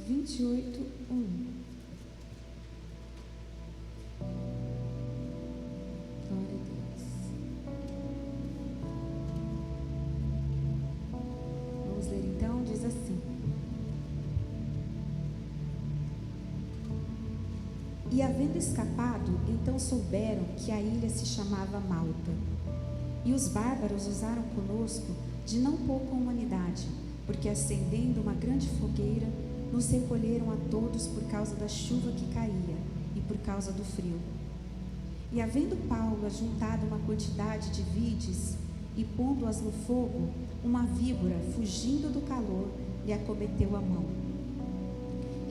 28, 1. Glória a Deus. Vamos ler então, diz assim: E havendo escapado, então souberam que a ilha se chamava Malta. E os bárbaros usaram conosco de não pouca humanidade, porque acendendo uma grande fogueira, nos recolheram a todos por causa da chuva que caía e por causa do frio. E havendo Paulo ajuntado uma quantidade de vides e pondo-as no fogo, uma víbora, fugindo do calor, lhe acometeu a mão.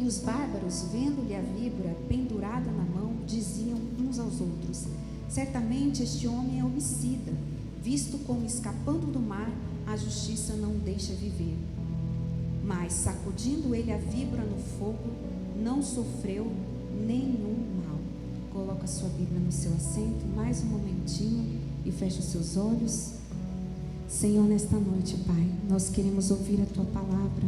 E os bárbaros, vendo-lhe a víbora pendurada na mão, diziam uns aos outros: certamente este homem é homicida, visto como escapando do mar, a justiça não o deixa viver. Mas, sacudindo ele a víbora no fogo, não sofreu nenhum mal. Coloca a sua Bíblia no seu assento, mais um momentinho, e fecha os seus olhos. Senhor, nesta noite, Pai, nós queremos ouvir a Tua palavra.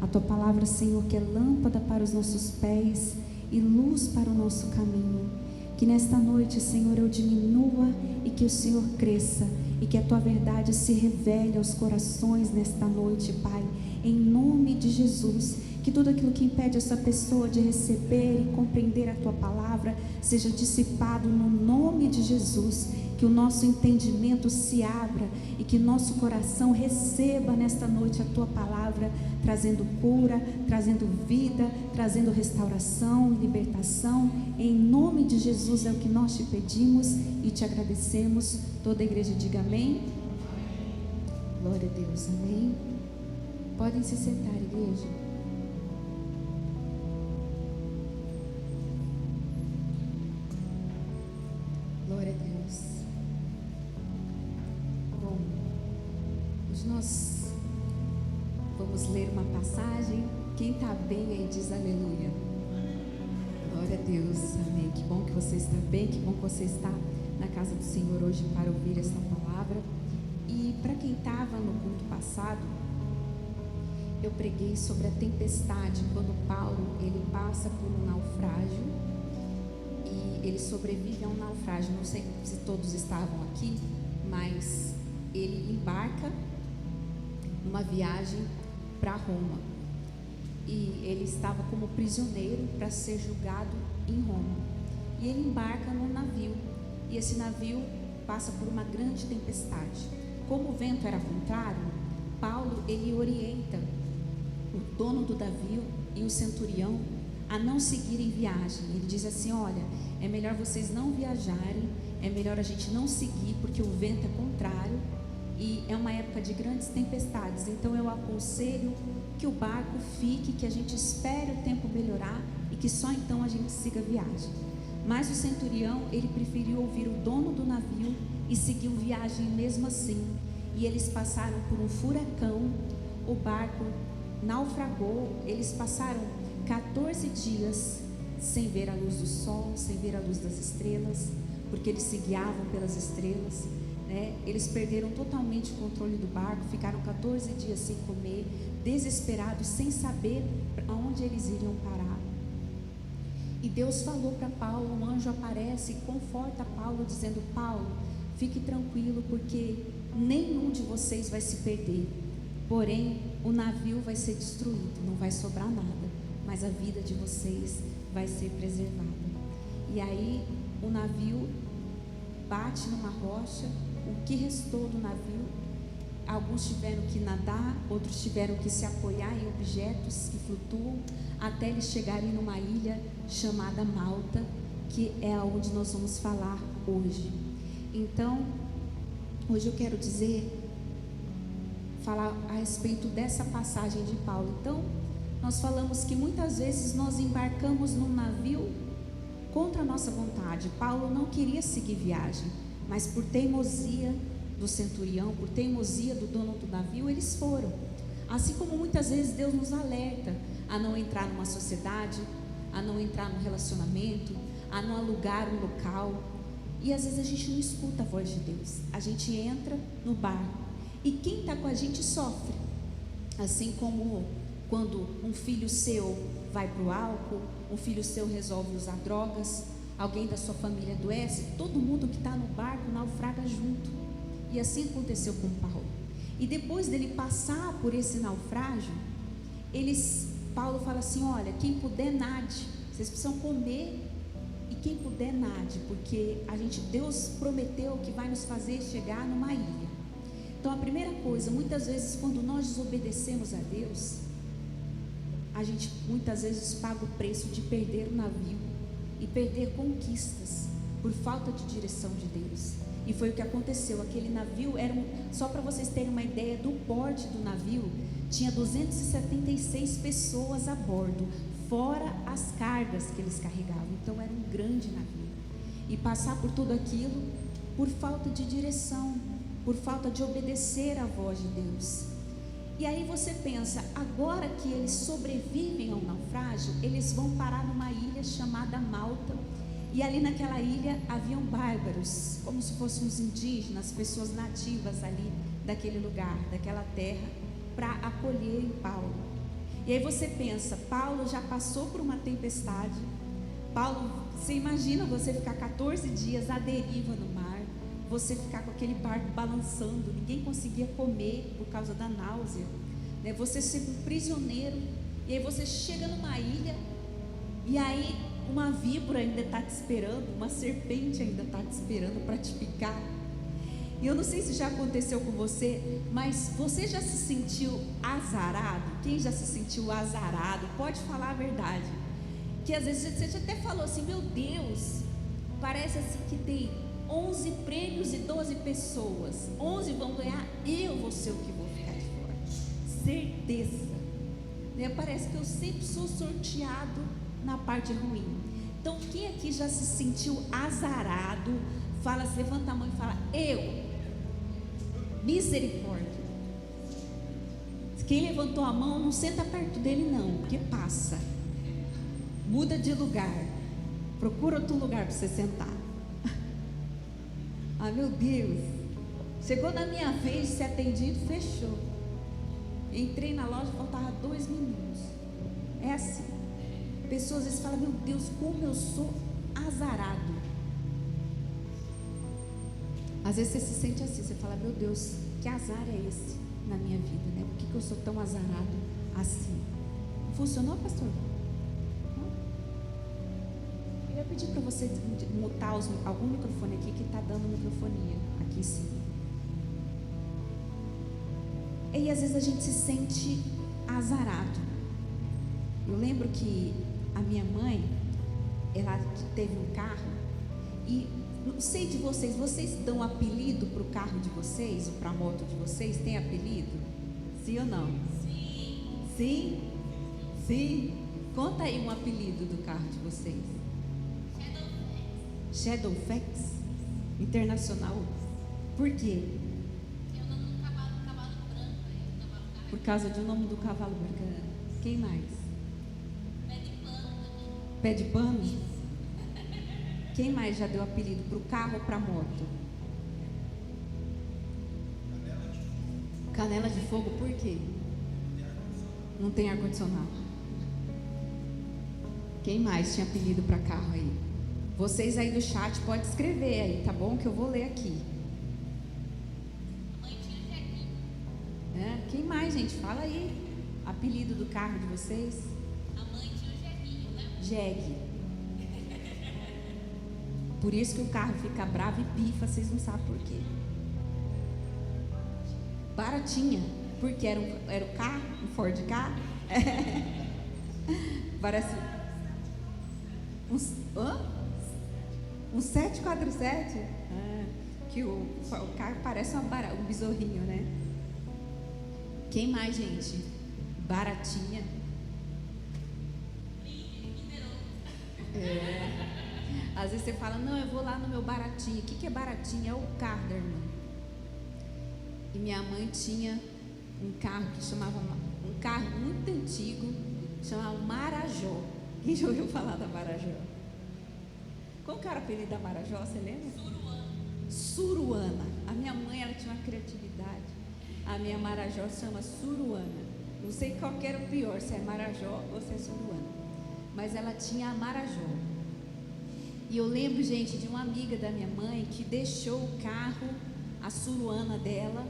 A Tua palavra, Senhor, que é lâmpada para os nossos pés e luz para o nosso caminho. Que nesta noite, Senhor, eu diminua e que o Senhor cresça, e que a Tua verdade se revele aos corações nesta noite, Pai, em nome de Jesus. Que tudo aquilo que impede essa pessoa de receber e compreender a Tua palavra seja dissipado no nome de Jesus. Que o nosso entendimento se abra e que nosso coração receba nesta noite a Tua palavra, trazendo cura, trazendo vida, trazendo restauração e libertação. Em nome de Jesus é o que nós te pedimos e te agradecemos. Toda a igreja diga amém. Glória a Deus, amém. Podem se sentar, igreja. Glória a Deus. Bom, hoje nós vamos ler uma passagem. Quem está bem aí diz aleluia. Glória a Deus, amém. Que bom que você está bem, que bom que você está na casa do Senhor hoje para ouvir esta palavra. E para quem estava no culto passado, eu preguei sobre a tempestade, quando Paulo ele passa por um naufrágio e ele sobrevive a um naufrágio. Não sei se todos estavam aqui, mas ele embarca numa viagem para Roma e ele estava como prisioneiro para ser julgado em Roma. E ele embarca num navio e esse navio passa por uma grande tempestade. Como o vento era contrário, Paulo ele orienta o dono do navio e o centurião a não seguirem viagem. Ele diz assim: olha, é melhor vocês não viajarem, é melhor a gente não seguir, porque o vento é contrário e é uma época de grandes tempestades. Então eu aconselho que o barco fique, que a gente espere o tempo melhorar e que só então a gente siga a viagem. Mas o centurião, ele preferiu ouvir o dono do navio e seguiu viagem mesmo assim. E eles passaram por um furacão, o barco naufragou, eles passaram 14 dias sem ver a luz do sol, sem ver a luz das estrelas, porque eles se guiavam pelas estrelas, né? Eles perderam totalmente o controle do barco, ficaram 14 dias sem comer, desesperados, sem saber aonde eles iriam parar. E Deus falou para Paulo, um anjo aparece e conforta Paulo, dizendo: Paulo, fique tranquilo, porque nenhum de vocês vai se perder, porém o navio vai ser destruído, não vai sobrar nada, mas a vida de vocês vai ser preservada. E aí o navio bate numa rocha, o que restou do navio, alguns tiveram que nadar, outros tiveram que se apoiar em objetos que flutuam, até eles chegarem numa ilha chamada Malta, que é aonde nós vamos falar hoje. Então, hoje eu quero falar a respeito dessa passagem de Paulo. Então, nós falamos que muitas vezes nós embarcamos num navio contra a nossa vontade. Paulo não queria seguir viagem, mas por teimosia do centurião, por teimosia do dono do navio, eles foram. Assim como muitas vezes Deus nos alerta a não entrar numa sociedade, a não entrar num relacionamento, a não alugar um local. E às vezes a gente não escuta a voz de Deus, a gente entra no barco e quem está com a gente sofre. Assim como quando um filho seu vai para o álcool, um filho seu resolve usar drogas, alguém da sua família adoece, todo mundo que está no barco naufraga junto. E assim aconteceu com Paulo. E depois dele passar por esse naufrágio, Paulo fala assim: olha, quem puder nade, vocês precisam comer, e quem puder nade, porque Deus prometeu que vai nos fazer chegar numa ilha. Então a primeira coisa, muitas vezes quando nós desobedecemos a Deus, a gente muitas vezes paga o preço de perder o navio e perder conquistas por falta de direção de Deus. E foi o que aconteceu. Aquele navio só para vocês terem uma ideia do porte do navio, tinha 276 pessoas a bordo, fora as cargas que eles carregavam. Então era um grande navio. E passar por tudo aquilo por falta de direção, por falta de obedecer à voz de Deus. E aí você pensa, agora que eles sobrevivem ao naufrágio, eles vão parar numa ilha chamada Malta. E ali naquela ilha haviam bárbaros, como se fossem os indígenas, pessoas nativas ali daquele lugar, daquela terra, para acolherem Paulo. E aí você pensa, Paulo já passou por uma tempestade. Paulo, você imagina você ficar 14 dias à deriva no mar, você ficar com aquele barco balançando, ninguém conseguia comer por causa da náusea, né? Você ser um prisioneiro, e aí você chega numa ilha, e aí uma víbora ainda está te esperando, uma serpente ainda está te esperando para te picar. E eu não sei se já aconteceu com você, mas você já se sentiu azarado? Quem já se sentiu azarado? Pode falar a verdade. Que às vezes você já até falou assim: meu Deus, parece assim que tem 11 prêmios e 12 pessoas, 11 vão ganhar, eu vou ser o que vou ficar de fora. Certeza, né? Parece que eu sempre sou sorteado na parte ruim. Então quem aqui já se sentiu azarado, levanta a mão e fala: eu. Misericórdia. Quem levantou a mão, não senta perto dele não, porque passa. Muda de lugar, procura outro lugar para você sentar. Ah, meu Deus, chegou na minha vez de ser atendido, fechou. Entrei na loja, faltava 2 minutos. É assim. Pessoas às vezes falam: meu Deus, como eu sou azarado. Às vezes você se sente assim, você fala: meu Deus, que azar é esse na minha vida, né? Por que eu sou tão azarado assim? Funcionou, pastor? Eu ia pedir para você mutar algum microfone aqui que está dando microfonia aqui em cima. E às vezes a gente se sente azarado. Eu lembro que a minha mãe, ela teve um carro, e não sei de vocês dão apelido para o carro de vocês, ou para a moto de vocês? Tem apelido? Sim ou não? Sim. Sim? Sim? Conta aí um apelido do carro de vocês. Shadowfax? Internacional? Por quê? É o nome do cavalo branco. Por causa do nome do cavalo branco. Quem mais? Pé de pano também. Pé de pano? Quem mais já deu apelido para o carro ou para a moto? Canela de fogo, por quê? Não tem ar-condicionado. Quem mais tinha apelido para carro aí? Vocês aí do chat podem escrever aí, tá bom? Que eu vou ler aqui. A mãe tinha o Jeguinho. Quem mais, gente? Fala aí. Apelido do carro de vocês? A mãe tinha o Jeguinho, né? Jeg. Por isso que o carro fica bravo e pifa, vocês não sabem por quê. Baratinha, porque era o carro, um Ford Ka. Parece um 747. Que o carro parece um besorrinho, né? Quem mais, gente? Baratinha. Às vezes você fala: não, eu vou lá no meu baratinho. O que é baratinho? É o carro da irmã. E minha mãe tinha um carro que chamava, um carro muito antigo, chamava Marajó. Quem já ouviu falar da Marajó? Qual que era o apelido da Marajó, você lembra? Suruana. A minha mãe, ela tinha uma criatividade. A minha Marajó se chama Suruana. Não sei qual que era o pior, se é Marajó ou se é Suruana. Mas ela tinha a Marajó. E eu lembro, gente, de uma amiga da minha mãe que deixou o carro, a Suruana dela,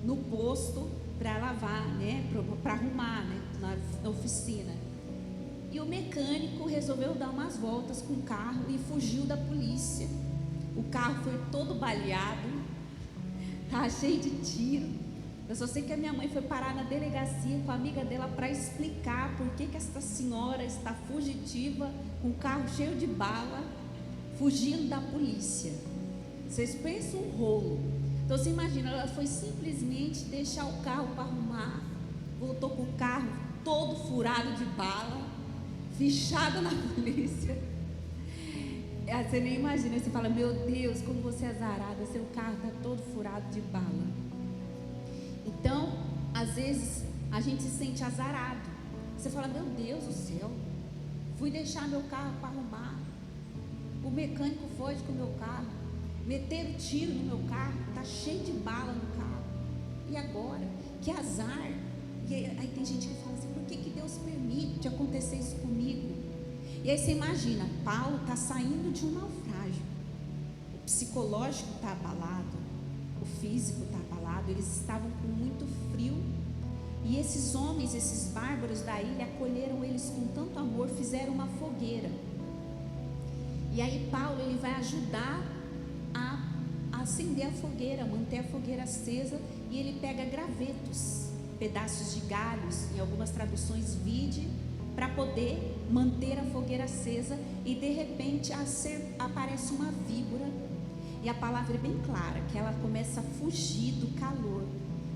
no posto para lavar, né? Para arrumar, né? Na oficina. E o mecânico resolveu dar umas voltas com o carro e fugiu da polícia. O carro foi todo baleado, tá cheio de tiro. Eu só sei que a minha mãe foi parar na delegacia com a amiga dela para explicar por que essa senhora está fugitiva, com o carro cheio de bala, fugindo da polícia. Vocês pensam um rolo. Então você imagina, ela foi simplesmente deixar o carro para arrumar, voltou com o carro todo furado de bala, fichado na polícia. Você nem imagina, você fala, meu Deus, como você é azarada, seu carro está todo furado de bala. Então, às vezes, a gente se sente azarado. Você fala, meu Deus do céu, fui deixar meu carro para arrumar, o mecânico foge com o meu carro, meteram tiro no meu carro, está cheio de bala no carro. E agora? Que azar. E aí tem gente que fala assim, por que Deus permite acontecer isso comigo? E aí você imagina, Paulo está saindo de um naufrágio, o psicológico está abalado, o físico está abalado, eles estavam com muito frio, e esses homens, esses bárbaros da ilha, acolheram eles com tanto amor, fizeram uma fogueira. E aí Paulo, ele vai ajudar a acender a fogueira, manter a fogueira acesa, e ele pega gravetos, pedaços de galhos, em algumas traduções vide, para poder manter a fogueira acesa. E de repente aparece uma víbora, e a palavra é bem clara, que ela começa a fugir do calor,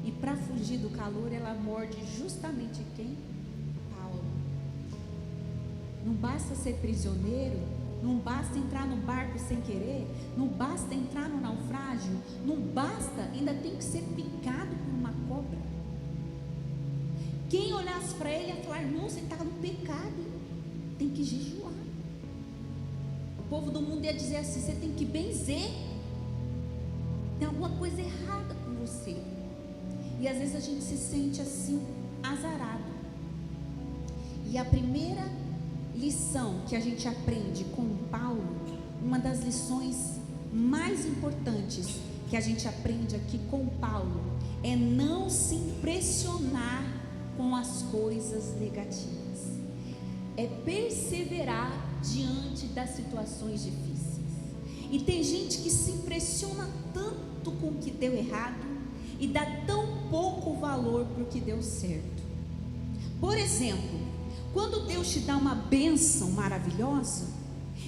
e para fugir do calor ela morde justamente quem? Paulo. Não basta ser prisioneiro, não basta entrar no barco sem querer, não basta entrar no naufrágio, não basta, ainda tem que ser picado por uma cobra. Quem olhasse para ele ia falar, irmão, você está no pecado, tem que jejuar. O povo do mundo ia dizer assim, você tem que benzer, tem alguma coisa errada com você. E às vezes a gente se sente assim, azarado. E a primeira lição que a gente aprende com Paulo, uma das lições mais importantes que a gente aprende aqui com Paulo, é não se impressionar com as coisas negativas, é perseverar diante das situações difíceis. E tem gente que se impressiona tanto com o que deu errado e dá tão pouco valor para o que deu certo. Por exemplo, quando Deus te dá uma bênção maravilhosa,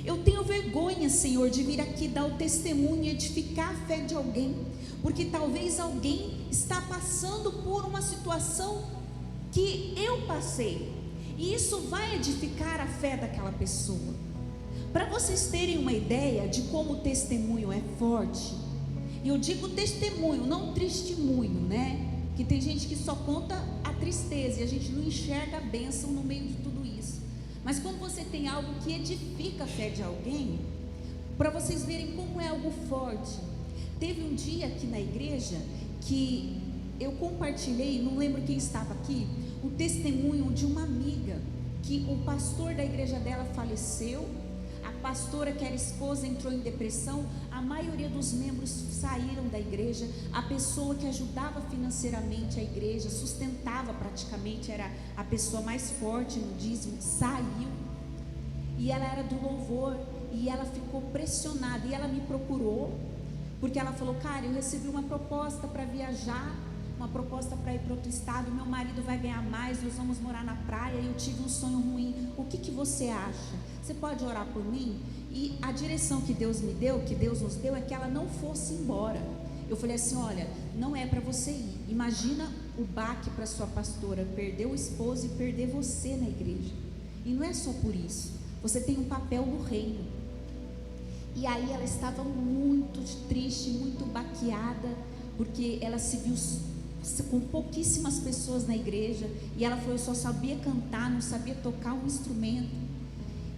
eu tenho vergonha, Senhor, de vir aqui dar o testemunho e edificar a fé de alguém, porque talvez alguém está passando por uma situação que eu passei, e isso vai edificar a fé daquela pessoa. Para vocês terem uma ideia de como o testemunho é forte, e eu digo testemunho, não testemunho, né? Que tem gente que só conta a tristeza e a gente não enxerga a bênção no meio de tudo isso. Mas quando você tem algo que edifica a fé de alguém, para vocês verem como é algo forte. Teve um dia aqui na igreja que eu compartilhei, não lembro quem estava aqui, o testemunho de uma amiga, que o pastor da igreja dela faleceu, a pastora que era esposa entrou em depressão, a maioria dos membros saíram da igreja, a pessoa que ajudava financeiramente a igreja, sustentava praticamente, era a pessoa mais forte no dízimo, saiu, e ela era do louvor, e ela ficou pressionada, e ela me procurou, porque ela falou, cara, eu recebi uma proposta para viajar, uma proposta para ir para outro estado, meu marido vai ganhar mais, nós vamos morar na praia, e eu tive um sonho ruim, o que você acha? Você pode orar por mim? E a direção que Deus me deu, que Deus nos deu, é que ela não fosse embora. Eu falei assim, olha, não é para você ir, imagina o baque para sua pastora, perder o esposo e perder você na igreja, e não é só por isso, você tem um papel no reino. E aí ela estava muito triste, muito baqueada, porque ela se viu com pouquíssimas pessoas na igreja, e ela falou, eu só sabia cantar, não sabia tocar um instrumento,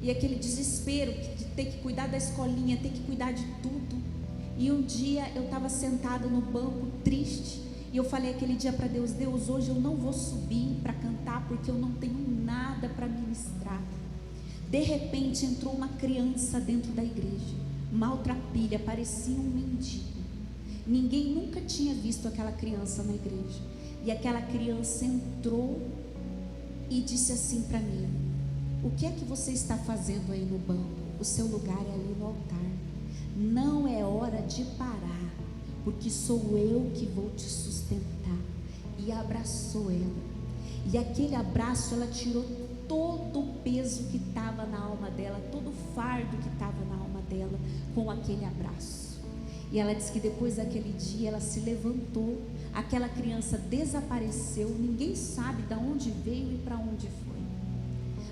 e aquele desespero de ter que cuidar da escolinha, ter que cuidar de tudo. E um dia eu estava sentada no banco triste, e E eu falei aquele dia para Deus: Deus, hoje eu não vou subir para cantar porque eu não tenho nada para ministrar. De repente entrou uma criança dentro da igreja, maltrapilha, parecia um mendigo. Ninguém nunca tinha visto aquela criança na igreja. E aquela criança entrou e disse assim para mim: o que é que você está fazendo aí no banco? O seu lugar é ali no altar. Não é hora de parar, porque sou eu que vou te sustentar. E abraçou ela. E aquele abraço, ela tirou todo o peso que estava na alma dela, todo o fardo que estava na alma dela, com aquele abraço. E ela disse que depois daquele dia ela se levantou, aquela criança desapareceu, ninguém sabe de onde veio e para onde foi.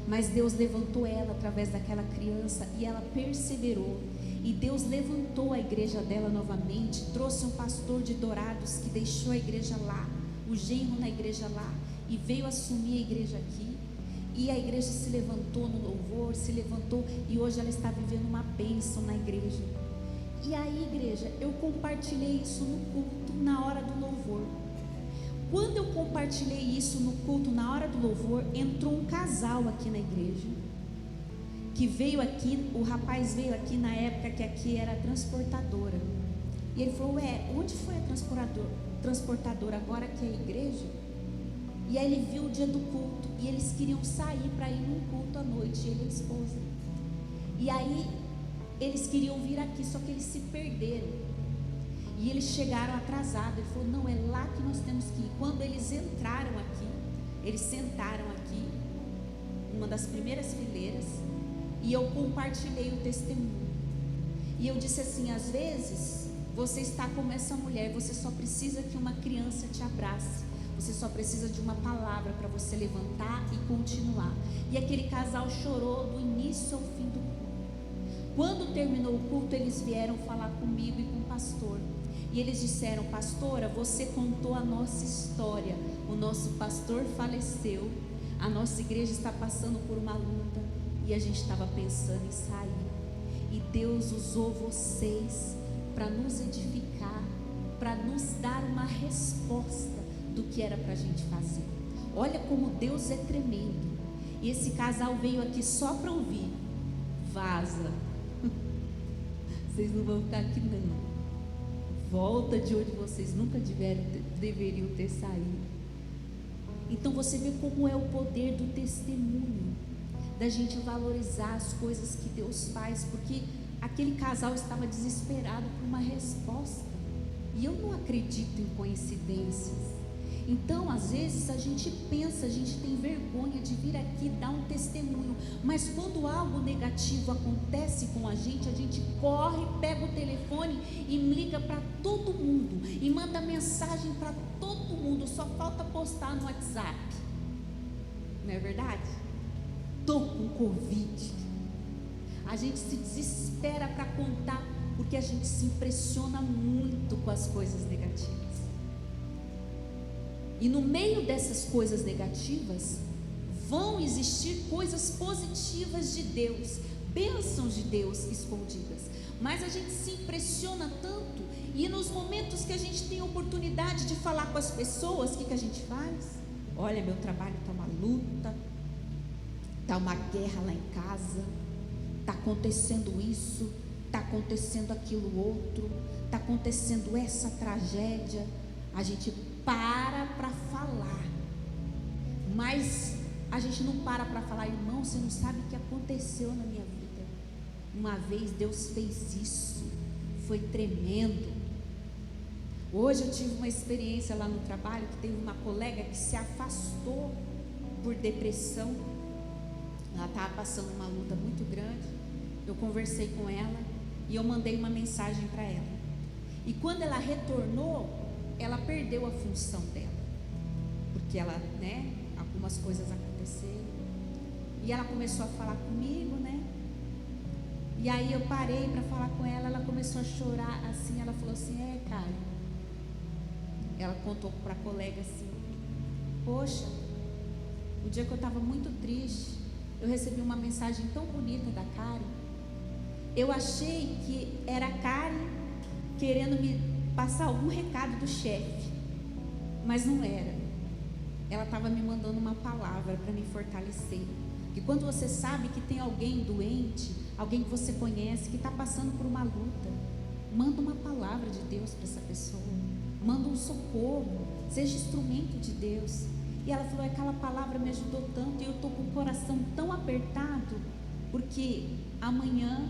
Mas Deus levantou ela através daquela criança e ela perseverou. E Deus levantou a igreja dela novamente, trouxe um pastor de Dourados que deixou a igreja lá, o genro na igreja lá, e veio assumir a igreja aqui. E a igreja se levantou no louvor, se levantou, e hoje ela está vivendo uma bênção na igreja. E aí, igreja, eu compartilhei isso no culto, na hora do louvor. Quando eu compartilhei isso no culto, na hora do louvor, entrou um casal aqui na igreja, que veio aqui, o rapaz veio aqui na época que aqui era transportadora. E ele falou: onde foi a transportadora agora que é a igreja? E aí ele viu o dia do culto, e eles queriam sair para ir num culto à noite, ele e a esposa. E aí eles queriam vir aqui, só que eles se perderam. E eles chegaram atrasados. Ele falou: não, é lá que nós temos que ir. Quando eles entraram aqui, eles sentaram aqui, uma das primeiras fileiras, e eu compartilhei o testemunho. E eu disse assim: às vezes você está como essa mulher, você só precisa que uma criança te abrace, você só precisa de uma palavra para você levantar e continuar. E aquele casal chorou do início ao fim do culto. Quando terminou o culto, eles vieram falar comigo e com o pastor. E eles disseram: pastora, você contou a nossa história. O nosso pastor faleceu, a nossa igreja está passando por uma luta, e a gente estava pensando em sair. E Deus usou vocês para nos edificar, para nos dar uma resposta do que era para a gente fazer. Olha como Deus é tremendo. E esse casal veio aqui só para ouvir: vaza, vocês não vão ficar aqui não, volta de onde vocês nunca deveriam ter saído. Então você vê como é o poder do testemunho, da gente valorizar as coisas que Deus faz, porque aquele casal estava desesperado por uma resposta, e eu não acredito em coincidências. Então, às vezes a gente pensa, a gente tem vergonha de vir aqui dar um testemunho, mas quando algo negativo acontece com a gente corre, pega o telefone e liga para todo mundo, e manda mensagem para todo mundo, só falta postar no WhatsApp. Não é verdade? Estou com Covid. A gente se desespera para contar, porque a gente se impressiona muito com as coisas negativas. E no meio dessas coisas negativas, vão existir coisas positivas de Deus, bênçãos de Deus escondidas. Mas a gente se impressiona tanto, e nos momentos que a gente tem oportunidade de falar com as pessoas, o que a gente faz? Olha, meu trabalho está uma luta, está uma guerra lá em casa, está acontecendo isso, está acontecendo aquilo outro, está acontecendo essa tragédia. A gente para falar, mas a gente não para falar: irmão, você não sabe o que aconteceu na minha vida. Uma vez Deus fez isso, foi tremendo. Hoje eu tive uma experiência lá no trabalho, que teve uma colega que se afastou por depressão. Ela estava passando uma luta muito grande. Eu conversei com ela e eu mandei uma mensagem para ela. E quando ela retornou, ela perdeu a função dela, porque ela, algumas coisas aconteceram, e ela começou a falar comigo, e aí eu parei para falar com ela. Ela começou a chorar, assim, ela falou assim: Karen, ela contou para a colega assim: poxa, o dia que eu estava muito triste, eu recebi uma mensagem tão bonita da Karen. Eu achei que era a Karen querendo me passar algum recado do chefe. Mas não era. Ela estava me mandando uma palavra para me fortalecer. E quando você sabe que tem alguém doente, alguém que você conhece, que está passando por uma luta, manda uma palavra de Deus para essa pessoa. Manda um socorro. Seja instrumento de Deus. E ela falou, aquela palavra me ajudou tanto. E eu estou com o coração tão apertado, porque amanhã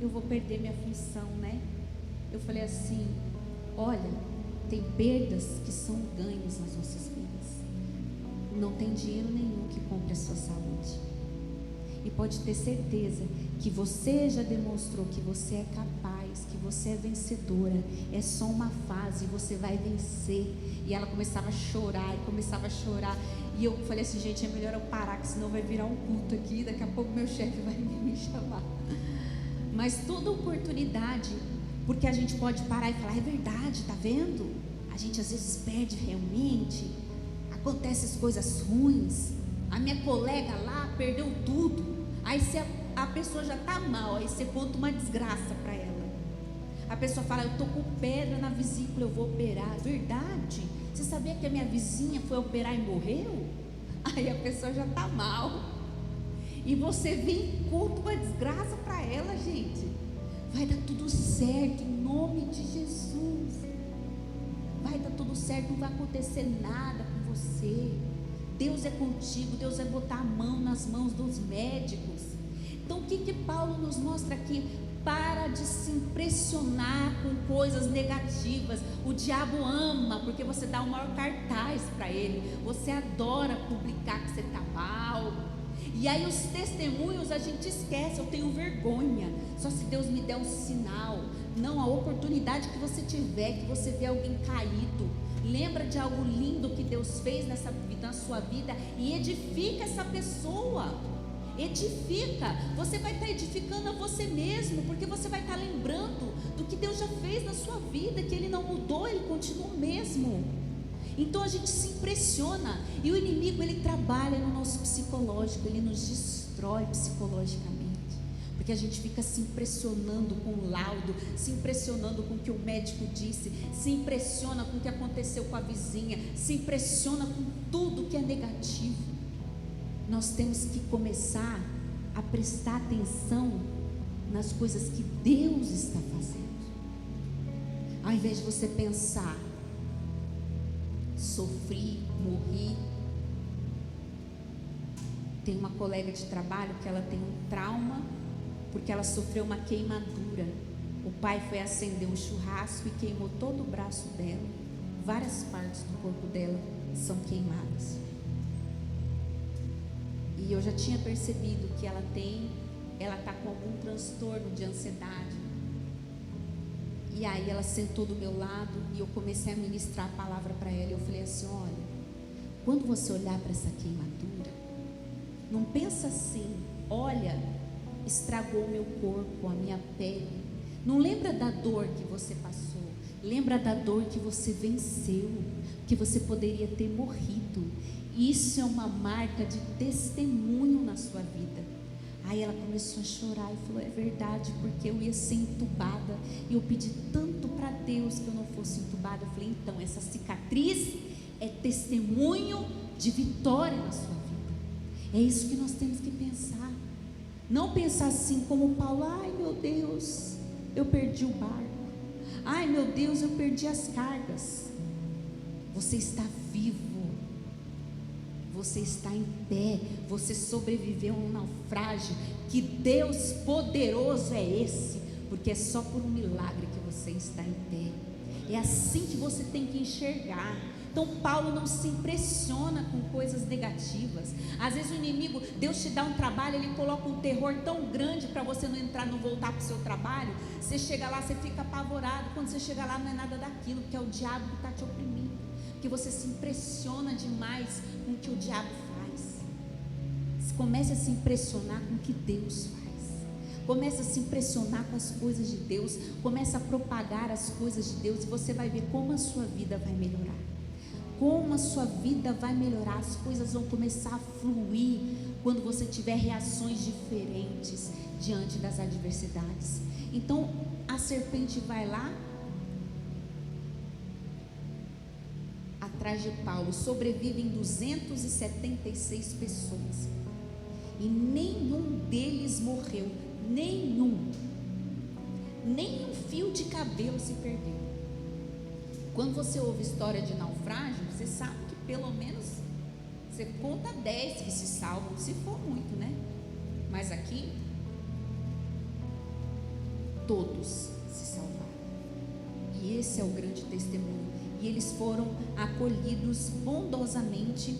eu vou perder minha função, né? Eu falei assim, olha, tem perdas que são ganhos nas nossas vidas. Não tem dinheiro nenhum que compre a sua saúde. E pode ter certeza que você já demonstrou que você é capaz, que você é vencedora. É só uma fase, você vai vencer. E ela começava a chorar, E eu falei assim, gente, é melhor eu parar, que senão vai virar um culto aqui. Daqui a pouco meu chefe vai me chamar. Mas toda oportunidade, porque a gente pode parar e falar, é verdade, tá vendo? A gente às vezes perde realmente. Acontecem as coisas ruins. A minha colega lá perdeu tudo. Aí a pessoa já está mal, aí você conta uma desgraça para ela. A pessoa fala, eu estou com pedra na vesícula, eu vou operar. Verdade? Você sabia que a minha vizinha foi operar e morreu? Aí a pessoa já está mal. E você vem e conta uma desgraça para ela, gente. Vai dar tudo certo, em nome de Jesus. Vai dar tudo certo, não vai acontecer nada com você. Deus é contigo, Deus vai botar a mão nas mãos dos médicos. Então o que Paulo nos mostra aqui? Para de se impressionar com coisas negativas. O diabo ama, porque você dá o maior cartaz para ele. Você adora publicar que você está mal. E aí os testemunhos a gente esquece. Eu tenho vergonha. Só se Deus me der um sinal. Não, a oportunidade que você tiver, que você vê alguém caído, lembra de algo lindo que Deus fez na sua vida e edifica essa pessoa. Edifica. Você vai estar edificando a você mesmo, porque você vai estar lembrando do que Deus já fez na sua vida, que Ele não mudou, Ele continua o mesmo. Então a gente se impressiona, e o inimigo, ele trabalha no nosso psicológico, ele nos destrói psicologicamente, porque a gente fica se impressionando com o laudo, se impressionando com o que o médico disse, se impressiona com o que aconteceu com a vizinha, se impressiona com tudo que é negativo. Nós temos que começar a prestar atenção nas coisas que Deus está fazendo. Ao invés de você pensar, sofri, morri. Tem uma colega de trabalho que ela tem um trauma, porque ela sofreu uma queimadura. O pai foi acender um churrasco e queimou todo o braço dela. Várias partes do corpo dela são queimadas. E eu já tinha percebido que ela está com algum transtorno de ansiedade. E aí ela sentou do meu lado e eu comecei a ministrar a palavra para ela. Eu falei assim, olha, quando você olhar para essa queimadura, não pensa assim, olha, estragou o meu corpo, a minha pele. Não lembra da dor que você passou, lembra da dor que você venceu, que você poderia ter morrido. Isso é uma marca de testemunho na sua vida. Aí ela começou a chorar e falou, é verdade, porque eu ia ser entubada, e eu pedi tanto para Deus que eu não fosse entubada. Eu falei, então essa cicatriz é testemunho de vitória na sua vida. É isso que nós temos que pensar. Não pensar assim como Paulo, ai meu Deus, eu perdi o barco, ai meu Deus, eu perdi as cargas. Você está vivo, você está em pé, você sobreviveu a um naufrágio. Que Deus poderoso é esse? Porque é só por um milagre que você está em pé. É assim que você tem que enxergar. Então Paulo não se impressiona com coisas negativas. Às vezes o inimigo, Deus te dá um trabalho, ele coloca um terror tão grande para você não entrar, não voltar para o seu trabalho. Você chega lá, você fica apavorado. Quando você chega lá não é nada daquilo, porque é o diabo que está te oprimindo. Porque você se impressiona demais com o que o diabo faz. Comece a se impressionar com o que Deus faz. Comece a se impressionar com as coisas de Deus. Comece a propagar as coisas de Deus, e você vai ver como a sua vida vai melhorar. Como a sua vida vai melhorar. As coisas vão começar a fluir quando você tiver reações diferentes diante das adversidades. Então a serpente vai lá, atrás de Paulo, sobrevivem 276 pessoas. E nenhum deles morreu. Nenhum. Nem um fio de cabelo se perdeu. Quando você ouve história de naufrágio, você sabe que pelo menos você conta 10 que se salvam, se for muito, né? Mas aqui, todos se salvaram. E esse é o grande testemunho. E eles foram acolhidos bondosamente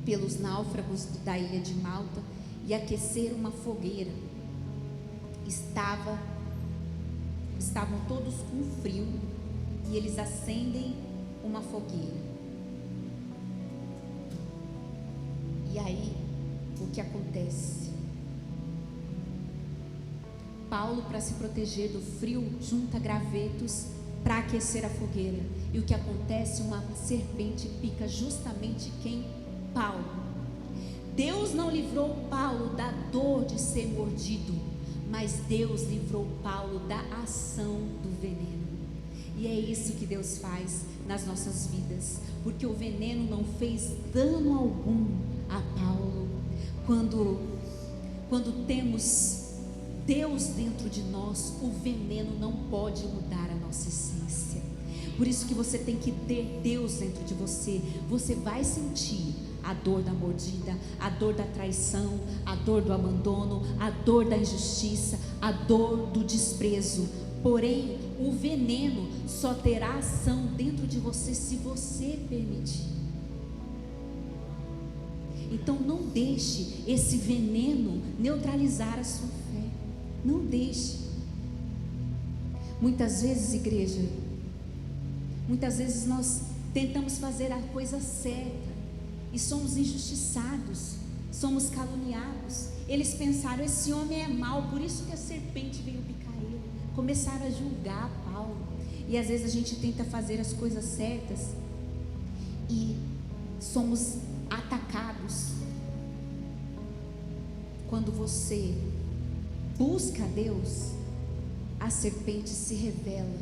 pelos náufragos da ilha de Malta e aqueceram uma fogueira. Estavam todos com frio e eles acendem uma fogueira. E aí, o que acontece? Paulo, para se proteger do frio, junta gravetos para aquecer a fogueira. E o que acontece? Uma serpente pica justamente quem? Paulo. Deus não livrou Paulo da dor de ser mordido, mas Deus livrou Paulo da ação do veneno. E é isso que Deus faz nas nossas vidas, porque o veneno não fez dano algum a Paulo. Quando temos Deus dentro de nós, o veneno não pode mudar a nossa essência. Por isso que você tem que ter Deus dentro de você. Você vai sentir a dor da mordida, a dor da traição, a dor do abandono, a dor da injustiça, a dor do desprezo. Porém, o veneno só terá ação dentro de você se você permitir. Então não deixe esse veneno neutralizar a sua fé. Não deixe. Muitas vezes, igreja, nós tentamos fazer a coisa certa e somos injustiçados, somos caluniados. Eles pensaram: esse homem é mau, por isso que a serpente veio picar ele. Começaram a julgar Paulo. E às vezes a gente tenta fazer as coisas certas e somos atacados. Quando você busca Deus, a serpente se revela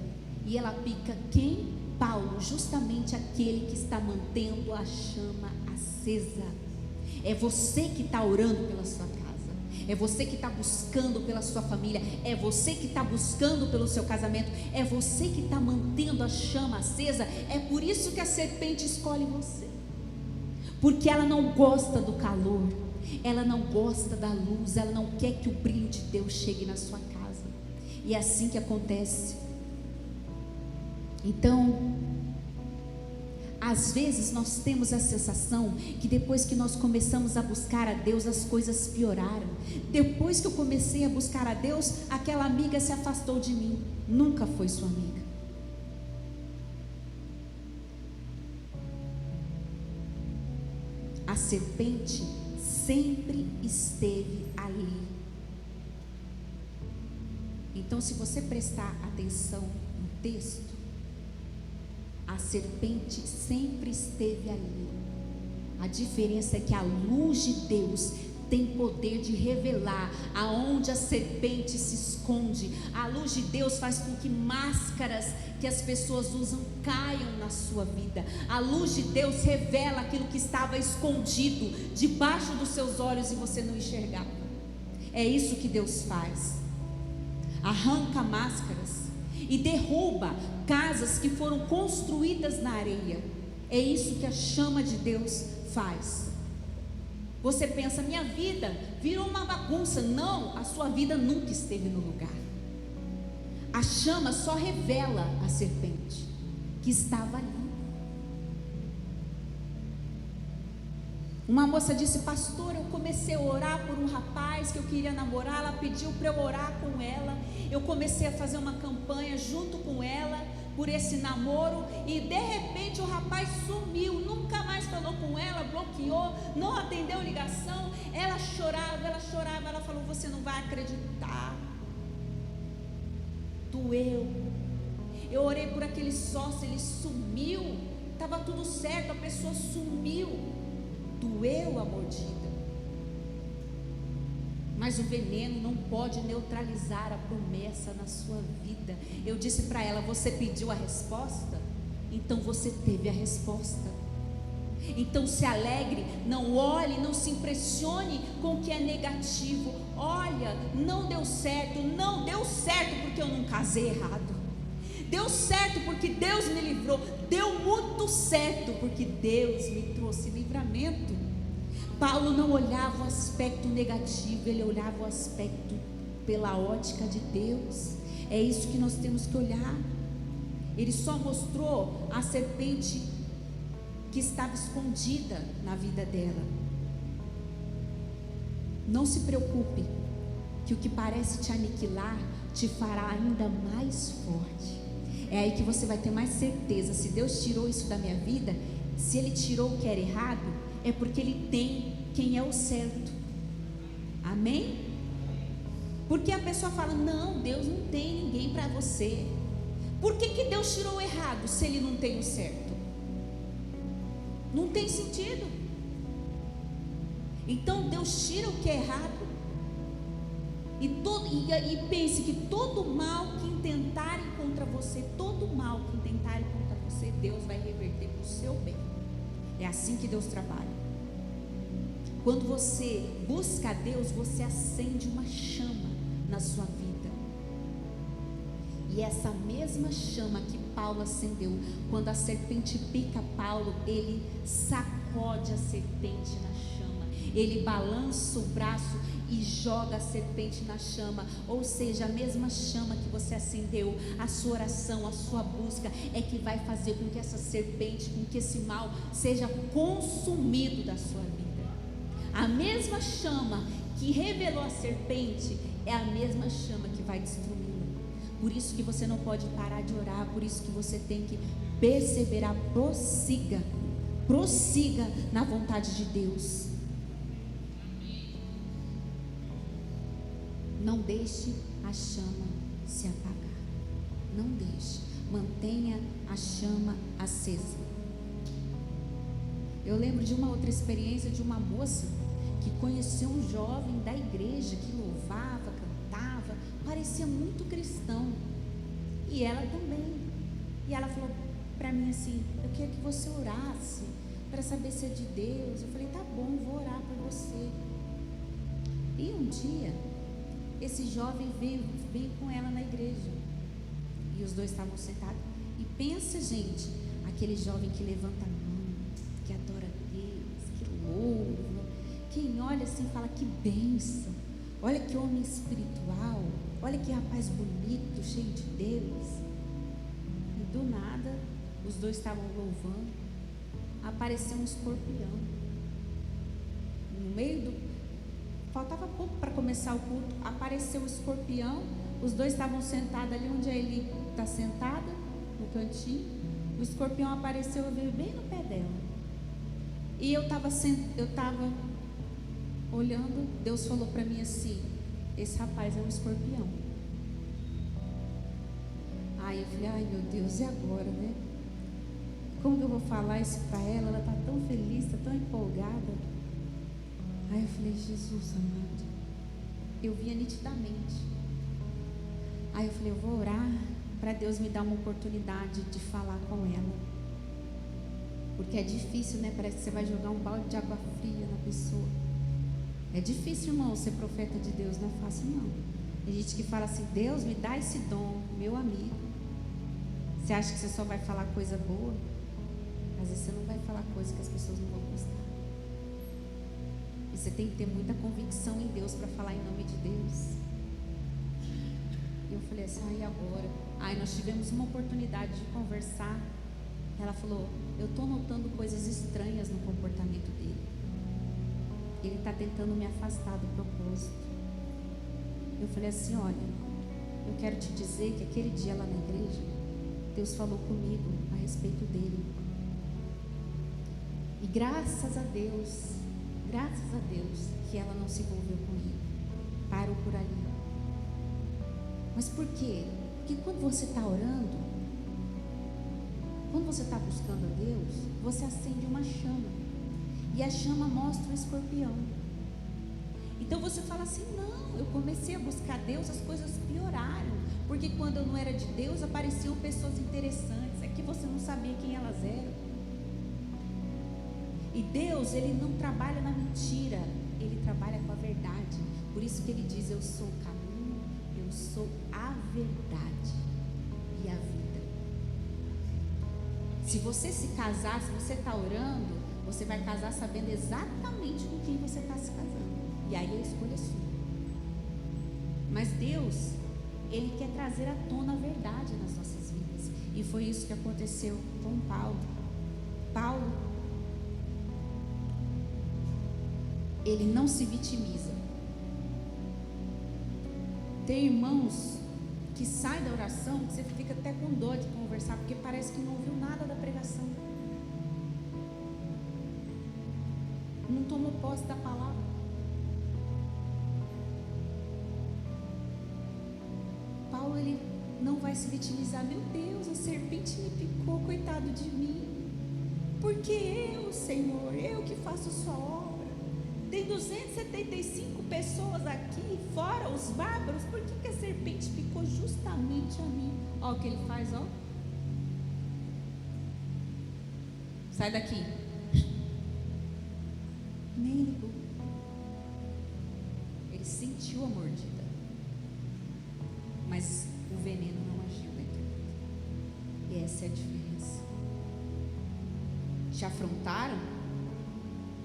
e ela pica quem? Paulo, justamente aquele que está mantendo a chama acesa. É você que está orando pela sua casa, é você que está buscando pela sua família, é você que está buscando pelo seu casamento, é você que está mantendo a chama acesa. É por isso que a serpente escolhe você, porque ela não gosta do calor, ela não gosta da luz, ela não quer que o brilho de Deus chegue na sua casa. E é assim que acontece. Então, às vezes nós temos a sensação que depois que nós começamos a buscar a Deus, as coisas pioraram. Depois que eu comecei a buscar a Deus, aquela amiga se afastou de mim. Nunca foi sua amiga. A serpente sempre esteve ali. Então, se você prestar atenção no texto, a serpente sempre esteve ali. A diferença é que a luz de Deus tem poder de revelar aonde a serpente se esconde. A luz de Deus faz com que máscaras que as pessoas usam caiam na sua vida. A luz de Deus revela aquilo que estava escondido debaixo dos seus olhos e você não enxergava. É isso que Deus faz. Arranca máscaras e derruba casas que foram construídas na areia. É isso que a chama de Deus faz. Você pensa: minha vida virou uma bagunça. Não, a sua vida nunca esteve no lugar. A chama só revela a serpente que estava ali. Uma moça disse: pastor, eu comecei a orar por um rapaz que eu queria namorar. Ela pediu para eu orar com ela. Eu comecei a fazer uma campanha junto com ela por esse namoro, e de repente o rapaz sumiu, nunca mais falou com ela, bloqueou, não atendeu ligação. Ela chorava, ela falou: você não vai acreditar, doeu. Eu orei por aquele sócio, ele sumiu, estava tudo certo, a pessoa sumiu. Doeu a mordida, mas o veneno não pode neutralizar a promessa na sua vida. Eu disse para ela: você pediu a resposta? então você teve a resposta. Então se alegre, não olhe, não se impressione com o que é negativo. Olha, não deu certo porque eu não casei errado. Deu certo porque Deus me livrou. Deu muito certo porque Deus me trouxe livramento. Paulo não olhava o aspecto negativo, ele olhava o aspecto pela ótica de Deus. É isso que nós temos que olhar. Ele só mostrou a serpente que estava escondida na vida dela. Não se preocupe, que o que parece te aniquilar te fará ainda mais forte. É aí que você vai ter mais certeza. Se Deus tirou isso da minha vida, se Ele tirou o que era errado, é porque Ele tem quem é o certo. Amém? Porque a pessoa fala, não, Deus não tem ninguém para você. Por que Deus tirou o errado se Ele não tem o certo? Não tem sentido. Então Deus tira o que é errado e pense que todo mal que intentarem contra você, todo mal que intentarem contra você, Deus vai reverter para o seu bem. É assim que Deus trabalha. Quando você busca a Deus, você acende uma chama na sua vida. E essa mesma chama que Paulo acendeu, quando a serpente pica Paulo, ele sacode a serpente na chama, ele balança o braço e joga a serpente na chama. Ou seja, a mesma chama que você acendeu, a sua oração, a sua busca, é que vai fazer com que essa serpente, com que esse mal seja consumido da sua vida. A mesma chama que revelou a serpente é a mesma chama que vai destruí-la. Por isso que você não pode parar de orar, por isso que você tem que perseverar, prossiga na vontade de Deus. Não deixe a chama se apagar, não deixe, mantenha a chama acesa. Eu lembro de uma outra experiência de uma moça que conheceu um jovem da igreja que louvava, cantava, parecia muito cristão, e ela também. E ela falou para mim assim: eu queria que você orasse para saber se é de Deus. Eu falei: tá bom, vou orar por você. E um dia esse jovem veio com ela na igreja, e os dois estavam sentados. E pensa, gente, aquele jovem que levanta a mão, que adora a Deus, que louva, quem olha assim fala: que bênção, olha que homem espiritual, olha que rapaz bonito, cheio de Deus. E do nada, os dois estavam louvando, apareceu um escorpião no meio do... Faltava pouco para começar o culto, apareceu o escorpião. Os dois estavam sentados ali onde ele está sentada, no cantinho. O escorpião apareceu e veio bem no pé dela. E eu estava olhando, Deus falou para mim assim: esse rapaz é um escorpião. Aí eu falei: ai meu Deus, e agora, né? Como que eu vou falar isso para ela? Ela está tão feliz, está tão empolgada. Aí eu falei: Jesus amado, eu via nitidamente. Aí eu falei: eu vou orar para Deus me dar uma oportunidade de falar com ela, porque é difícil, né? Parece que você vai jogar um balde de água fria na pessoa. É difícil, irmão, ser profeta de Deus, não é fácil não. Tem gente que fala assim: Deus me dá esse dom. Meu amigo, você acha que você só vai falar coisa boa? Às vezes você não vai falar coisa que as pessoas não vão gostar. E você tem que ter muita convicção em Deus para falar em nome de Deus. E eu falei assim: e agora? Aí nós tivemos uma oportunidade de conversar. Ela falou: eu estou notando coisas estranhas no comportamento dele. Ele está tentando me afastar do propósito. Eu falei assim: olha, eu quero te dizer que aquele dia lá na igreja, Deus falou comigo a respeito dele. E graças a Deus que ela não se envolveu com ele. Parou por ali. Mas por quê? Porque quando você está orando, quando você está buscando a Deus, você acende uma chama. E a chama mostra o escorpião. Então você fala assim: não, eu comecei a buscar Deus, as coisas pioraram. Porque quando eu não era de Deus, apareciam pessoas interessantes. É que você não sabia quem elas eram. E Deus, Ele não trabalha na mentira, Ele trabalha com a verdade. Por isso que Ele diz: eu sou o caminho, eu sou a verdade e a vida. Se você se casar, se você está orando, você vai casar sabendo exatamente com quem você está se casando. E aí a escolha é sua. Mas Deus, Ele quer trazer à tona a verdade nas nossas vidas. E foi isso que aconteceu com Paulo. Paulo, ele não se vitimiza. Tem irmãos que saem da oração, que você fica até com dor de conversar, porque parece que não ouviu nada da pregação, não tomou posse da palavra. Paulo, ele não vai se vitimizar. Meu Deus, a serpente me picou, coitado de mim, porque eu, Senhor, eu que faço a sua obra. Tem 275 pessoas aqui, fora os bárbaros. Por que a serpente picou justamente a mim? Olha o que ele faz, ó. Sai daqui. Nem ligou. Ele sentiu a mordida, mas o veneno não agiu dentro dele. E essa é a diferença. Te afrontaram?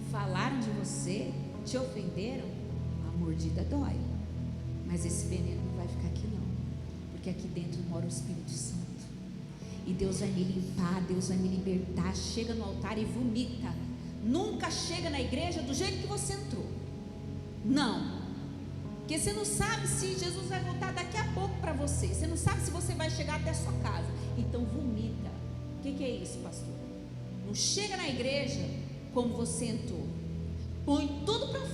Falaram de você, te ofenderam, a mordida dói, mas esse veneno não vai ficar aqui não, porque aqui dentro mora o Espírito Santo, e Deus vai me limpar, Deus vai me libertar. Chega no altar e vomita. Nunca chega na igreja do jeito que você entrou, não, porque você não sabe se Jesus vai voltar daqui a pouco para você, você não sabe se você vai chegar até a sua casa, então vomita. O que é isso, pastor? Não chega na igreja como você entrou, põe tudo para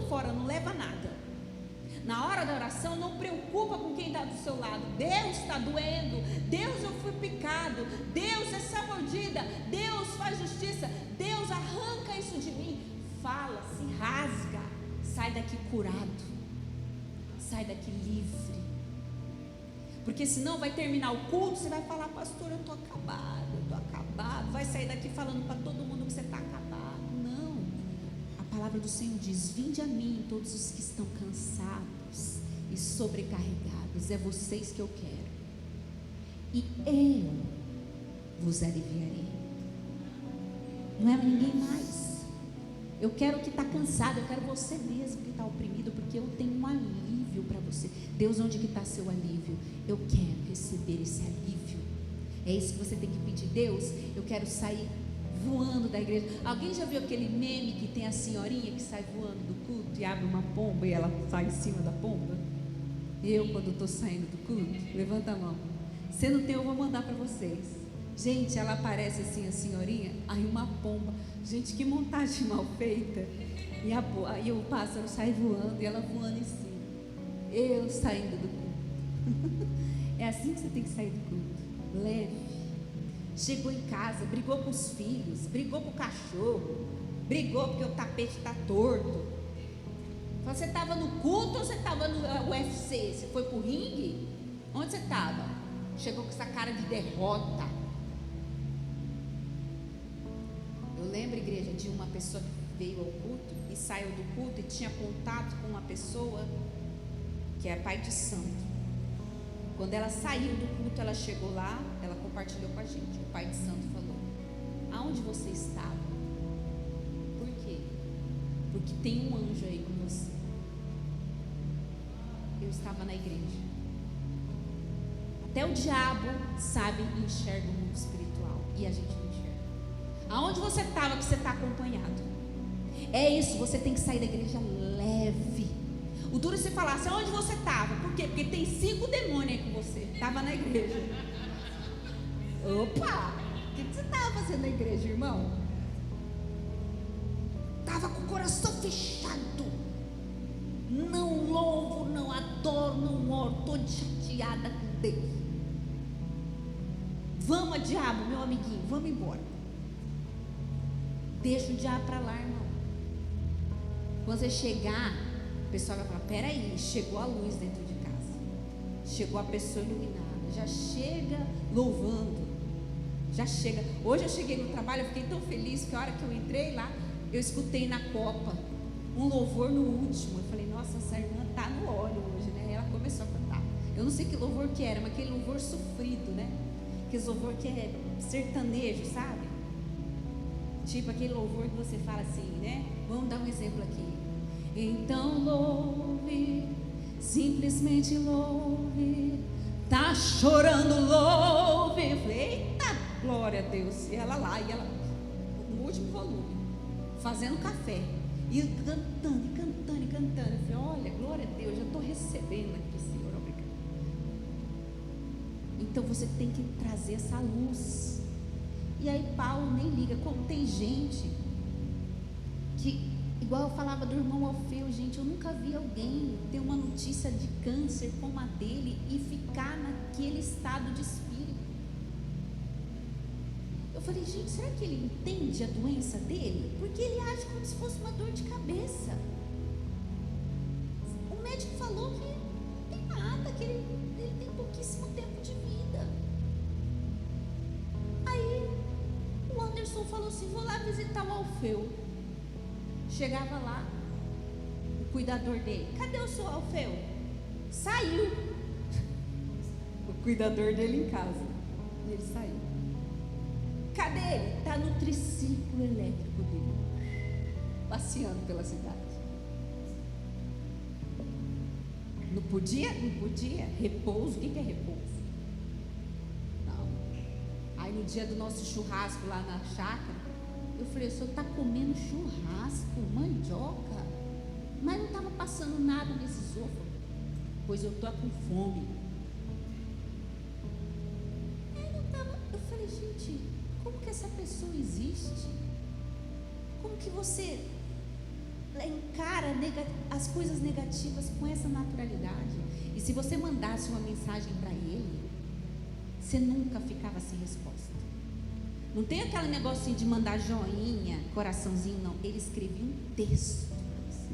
fora, não leva nada. Na hora da oração, não preocupa com quem está do seu lado. Deus está doendo, Deus, eu fui picado, Deus, essa mordida, Deus faz justiça, Deus arranca isso de mim. Fala, se rasga, sai daqui curado, sai daqui livre, porque senão vai terminar o culto, você vai falar: pastor, eu estou acabado, vai sair daqui falando para todo mundo que você está acabado. Não, a palavra do Senhor diz: vinde a mim todos os que estão cansados e sobrecarregados, é vocês que eu quero, e eu vos aliviarei. Não é ninguém mais. Eu quero o que está cansado, eu quero você mesmo que está oprimido, porque eu tenho um alívio para você. Deus, onde que está seu alívio? Eu quero receber esse alívio. É isso que você tem que pedir. Deus, eu quero sair voando da igreja. Alguém já viu aquele meme que tem a senhorinha que sai voando do culto e abre uma pomba e ela sai em cima da pomba? Eu, quando estou saindo do culto, levanta a mão. Se não tem, eu vou mandar para vocês. Gente, ela aparece assim, a senhorinha, aí uma pomba. Gente, que montagem mal feita. E o pássaro sai voando e ela voando em cima. Eu saindo do culto. É assim que você tem que sair do culto, leve. Chegou em casa, brigou com os filhos, brigou com o cachorro, brigou porque o tapete está torto. Você estava no culto ou você estava no UFC? Você foi para o ringue? Onde você estava? Chegou com essa cara de derrota. Eu lembro, igreja, de uma pessoa que veio ao culto e saiu do culto e tinha contato com uma pessoa que é pai de santo. Quando ela saiu do culto, ela chegou lá, ela compartilhou com a gente. O pai de santo falou: aonde você estava? Por quê? Porque tem um anjo aí com você. Eu estava na igreja. Até o diabo sabe e enxerga o mundo espiritual, e a gente não enxerga. Aonde você estava que você está acompanhado? É isso, você tem que sair da igreja leve. O duro é você falar assim: aonde você estava? Por quê? Porque tem 5 demônios aí com você. Estava na igreja. Opa! O que você estava fazendo na igreja, irmão? Estava com o coração fechado. Não louvo, não adoro, não oro. Estou chateada com Deus. Vamos, diabo, meu amiguinho, vamos embora. Deixa o diabo para lá, irmão. Quando você chegar, o pessoal vai falar: peraí, chegou a luz dentro de casa, chegou a pessoa iluminada, já chega louvando, já chega. Hoje eu cheguei no trabalho, eu fiquei tão feliz que a hora que eu entrei lá, eu escutei na copa um louvor no último. Eu falei, nossa, essa irmã tá no óleo hoje, né? Ela começou a cantar. Eu não sei que louvor que era, mas aquele louvor sofrido, né? Aquele louvor que é sertanejo, sabe? Tipo aquele louvor que você fala assim, né? Vamos dar um exemplo aqui. Então louve, simplesmente louve. Tá chorando, louve. Eu falei, eita, glória a Deus. E ela lá, no último volume, fazendo café. E cantando, e cantando, e cantando. Eu falei, olha, glória a Deus, já estou recebendo aqui, Senhor, obrigado. Então você tem que trazer essa luz. E aí Paulo nem liga, como tem gente que, igual eu falava do irmão Alfeu, gente, eu nunca vi alguém ter uma notícia de câncer como a dele e ficar naquele estado de espírito. Eu falei, gente, será que ele entende a doença dele? Porque ele age como se fosse uma dor de cabeça. O médico falou que não tem nada, que ele tem pouquíssimo tempo de vida. Aí o Anderson falou assim, vou lá visitar o Alfeu. Chegava lá, o cuidador dele, cadê o seu Alfeu? Saiu. O cuidador dele em casa. E ele saiu. Cadê ele? Está no triciclo elétrico dele, passeando pela cidade. Não podia? Não podia. Repouso, o que é repouso? Não. Aí no dia do nosso churrasco lá na chácara, eu falei, o senhor está comendo churrasco, mandioca? Mas não estava passando nada nesse esôfago. Pois eu estou com fome. Eu falei, gente, como que essa pessoa existe? Como que você encara as coisas negativas com essa naturalidade? E se você mandasse uma mensagem para ele, você nunca ficava sem resposta. Não tem aquele negocinho de mandar joinha, coraçãozinho, não. Ele escrevia um texto para você.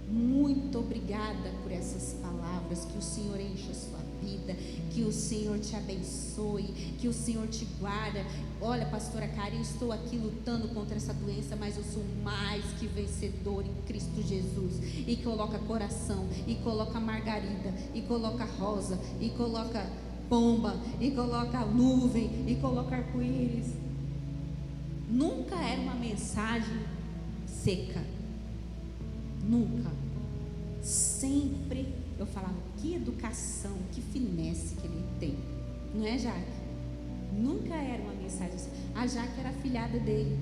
Muito obrigada por essas palavras. Que o Senhor enche a sua vida, que o Senhor te abençoe, que o Senhor te guarda. Olha, pastora Karen, eu estou aqui lutando contra essa doença, mas eu sou mais que vencedor em Cristo Jesus. E coloca coração, e coloca margarida, e coloca rosa, e coloca pomba, e coloca nuvem, e coloca arco-íris. Nunca era uma mensagem seca, nunca. Sempre eu falava, que educação, que finesse que ele tem, não é, Jaque? Nunca era uma mensagem assim. A Jaque era afilhada dele,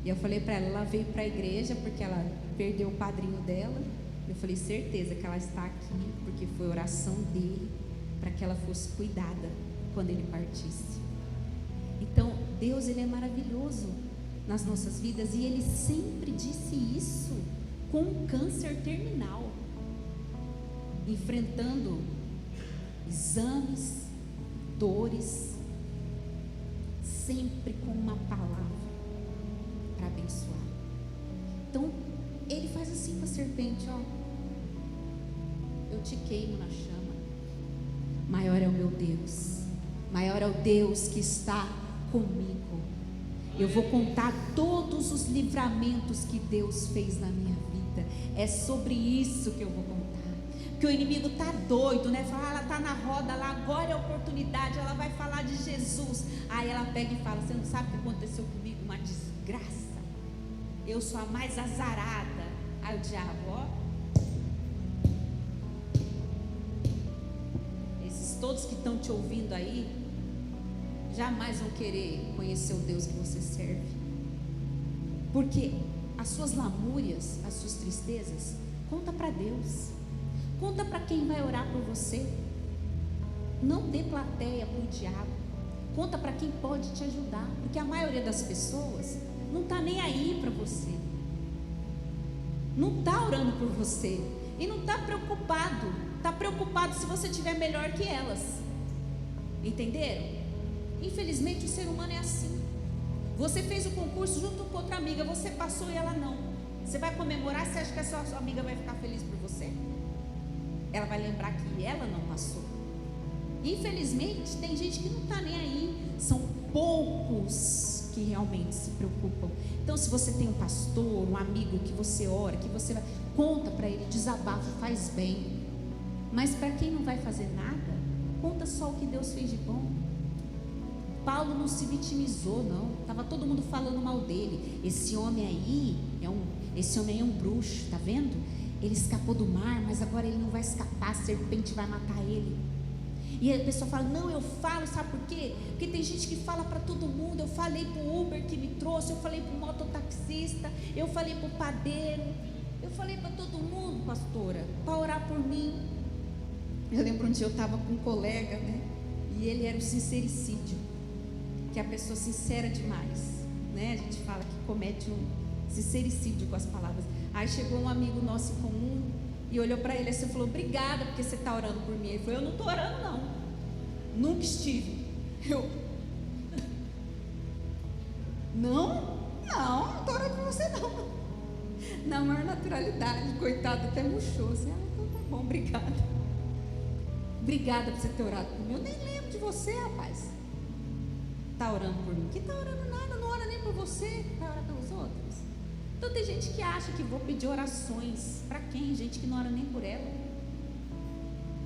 e eu falei para ela veio para a igreja porque ela perdeu o padrinho dela. Eu falei, certeza que ela está aqui porque foi oração dele para que ela fosse cuidada quando ele partisse. Então Deus, ele é maravilhoso nas nossas vidas, e ele sempre disse isso com um câncer terminal, enfrentando exames, dores, sempre com uma palavra para abençoar. Então ele faz assim com a serpente, ó, eu te queimo na chama. Maior é o meu Deus, maior é o Deus que está comigo. Eu vou contar todos os livramentos que Deus fez na minha vida. É sobre isso que eu vou contar. Porque o inimigo está doido, né? Fala, ela está na roda lá, agora é a oportunidade, ela vai falar de Jesus. Aí ela pega e fala, você não sabe o que aconteceu comigo? Uma desgraça. Eu sou a mais azarada. Aí o diabo, ó, esses todos que estão te ouvindo aí, jamais vão querer conhecer o Deus que você serve. Porque as suas lamúrias, as suas tristezas, conta para Deus. Conta para quem vai orar por você. Não dê plateia para o diabo. Conta para quem pode te ajudar. Porque a maioria das pessoas não está nem aí para você. Não está orando por você. E não está preocupado. Está preocupado se você estiver melhor que elas. Entenderam? Infelizmente o ser humano é assim. Você fez o concurso junto com outra amiga, você passou e ela não. Você vai comemorar, você acha que a sua amiga vai ficar feliz por você? Ela vai lembrar que ela não passou. Infelizmente, tem gente que não está nem aí. São poucos que realmente se preocupam. Então, se você tem um pastor, um amigo que você ora, que você vai, conta para ele, desabafa, faz bem. Mas para quem não vai fazer nada, conta só o que Deus fez de bom. Paulo não se vitimizou, não. Estava todo mundo falando mal dele. Esse homem aí é um bruxo, tá vendo? Ele escapou do mar, mas agora ele não vai escapar, a serpente vai matar ele. E a pessoa fala, não, eu falo, sabe por quê? Porque tem gente que fala para todo mundo. Eu falei para o Uber que me trouxe, eu falei para o mototaxista, eu falei para o padeiro, eu falei para todo mundo, pastora, para orar por mim. Eu lembro um dia eu estava com um colega, né? E ele era o sincericídio, que é a pessoa sincera demais, né? A gente fala que comete um sincericídio com as palavras. Aí chegou um amigo nosso em comum e olhou para ele assim e falou, obrigada porque você está orando por mim. Ele falou, eu não estou orando não, nunca estive. Não estou orando por você não. Na maior naturalidade, coitado, até murchou assim, então tá bom, obrigada por você ter orado por mim. Eu nem lembro de você, rapaz. Está orando por mim? Que está orando nada, não ora nem por você, vai orar pelos outros. Então tem gente que acha que vou pedir orações. Para quem? Gente que não ora nem por ela.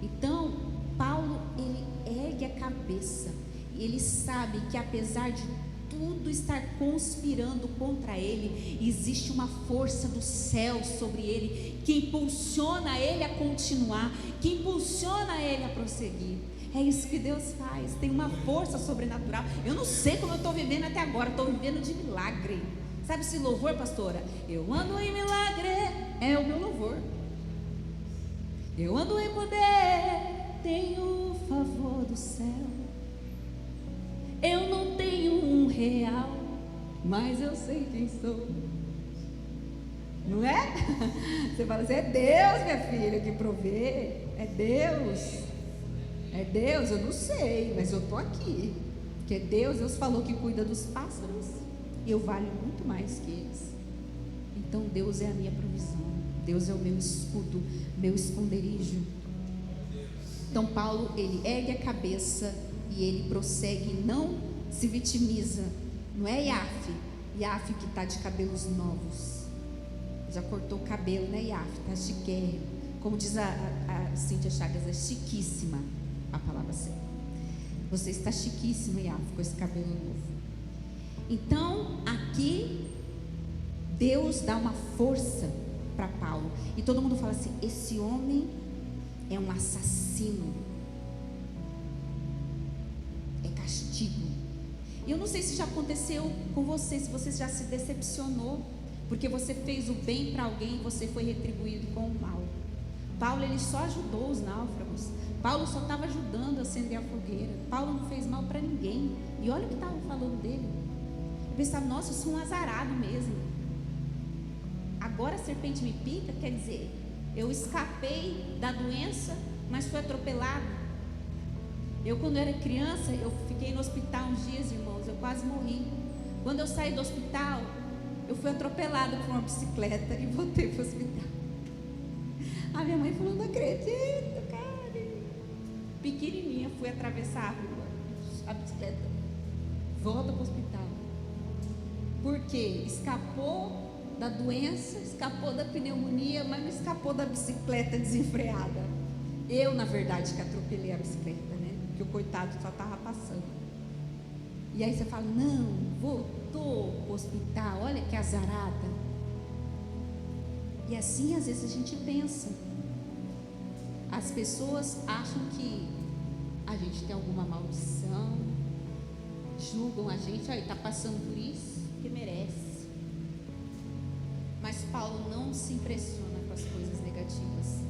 Então, Paulo, ele ergue a cabeça. E ele sabe que apesar de tudo estar conspirando contra ele, existe uma força do céu sobre ele, que impulsiona ele a continuar, que impulsiona ele a prosseguir. É isso que Deus faz. Tem uma força sobrenatural. Eu não sei como eu estou vivendo até agora. Estou vivendo de milagre. Sabe esse louvor, pastora? Eu ando em milagre, é o meu louvor. Eu ando em poder, tenho o favor do céu. Eu não tenho um real, mas eu sei quem sou. Não é? Você fala assim, é Deus, minha filha, que provê. É Deus. É Deus, eu não sei, mas eu estou aqui. Porque Deus falou que cuida dos pássaros. E eu valho muito mais que eles. Então Deus é a minha provisão. Deus é o meu escudo, meu esconderijo. Então Paulo, ele ergue a cabeça e ele prossegue, não se vitimiza. Não é Iaf que está de cabelos novos. Já cortou o cabelo, né, Iaf? Está chiquérrimo. Como diz a Cíntia Chagas, é chiquíssima a palavra certa. Você está chiquíssima, Iaf, com esse cabelo novo. Então, aqui, Deus dá uma força para Paulo. E todo mundo fala assim, esse homem é um assassino. É castigo. E eu não sei se já aconteceu com você, se você já se decepcionou, porque você fez o bem para alguém e você foi retribuído com o mal. Paulo, ele só ajudou os náufragos. Paulo só estava ajudando a acender a fogueira. Paulo não fez mal para ninguém. E olha o que estavam falando dele. Eu pensava, nossa, eu sou um azarado mesmo. Agora a serpente me pica, quer dizer, eu escapei da doença, mas fui atropelado. Eu, quando era criança, eu fiquei no hospital uns dias, irmãos, eu quase morri. Quando eu saí do hospital, eu fui atropelada por uma bicicleta e voltei para o hospital. A minha mãe falou, não acredito, cara. Pequenininha, fui atravessar a bicicleta. Volta para o hospital. Porque escapou da doença, escapou da pneumonia, mas não escapou da bicicleta desenfreada. Eu, na verdade, que atropelei a bicicleta, né? Porque o coitado só estava passando. E aí você fala, não, voltou para o hospital, olha que azarada. E assim, às vezes, a gente pensa. As pessoas acham que a gente tem alguma maldição, julgam a gente, olha, está passando por isso, que merece. Mas Paulo não se impressiona com as coisas negativas.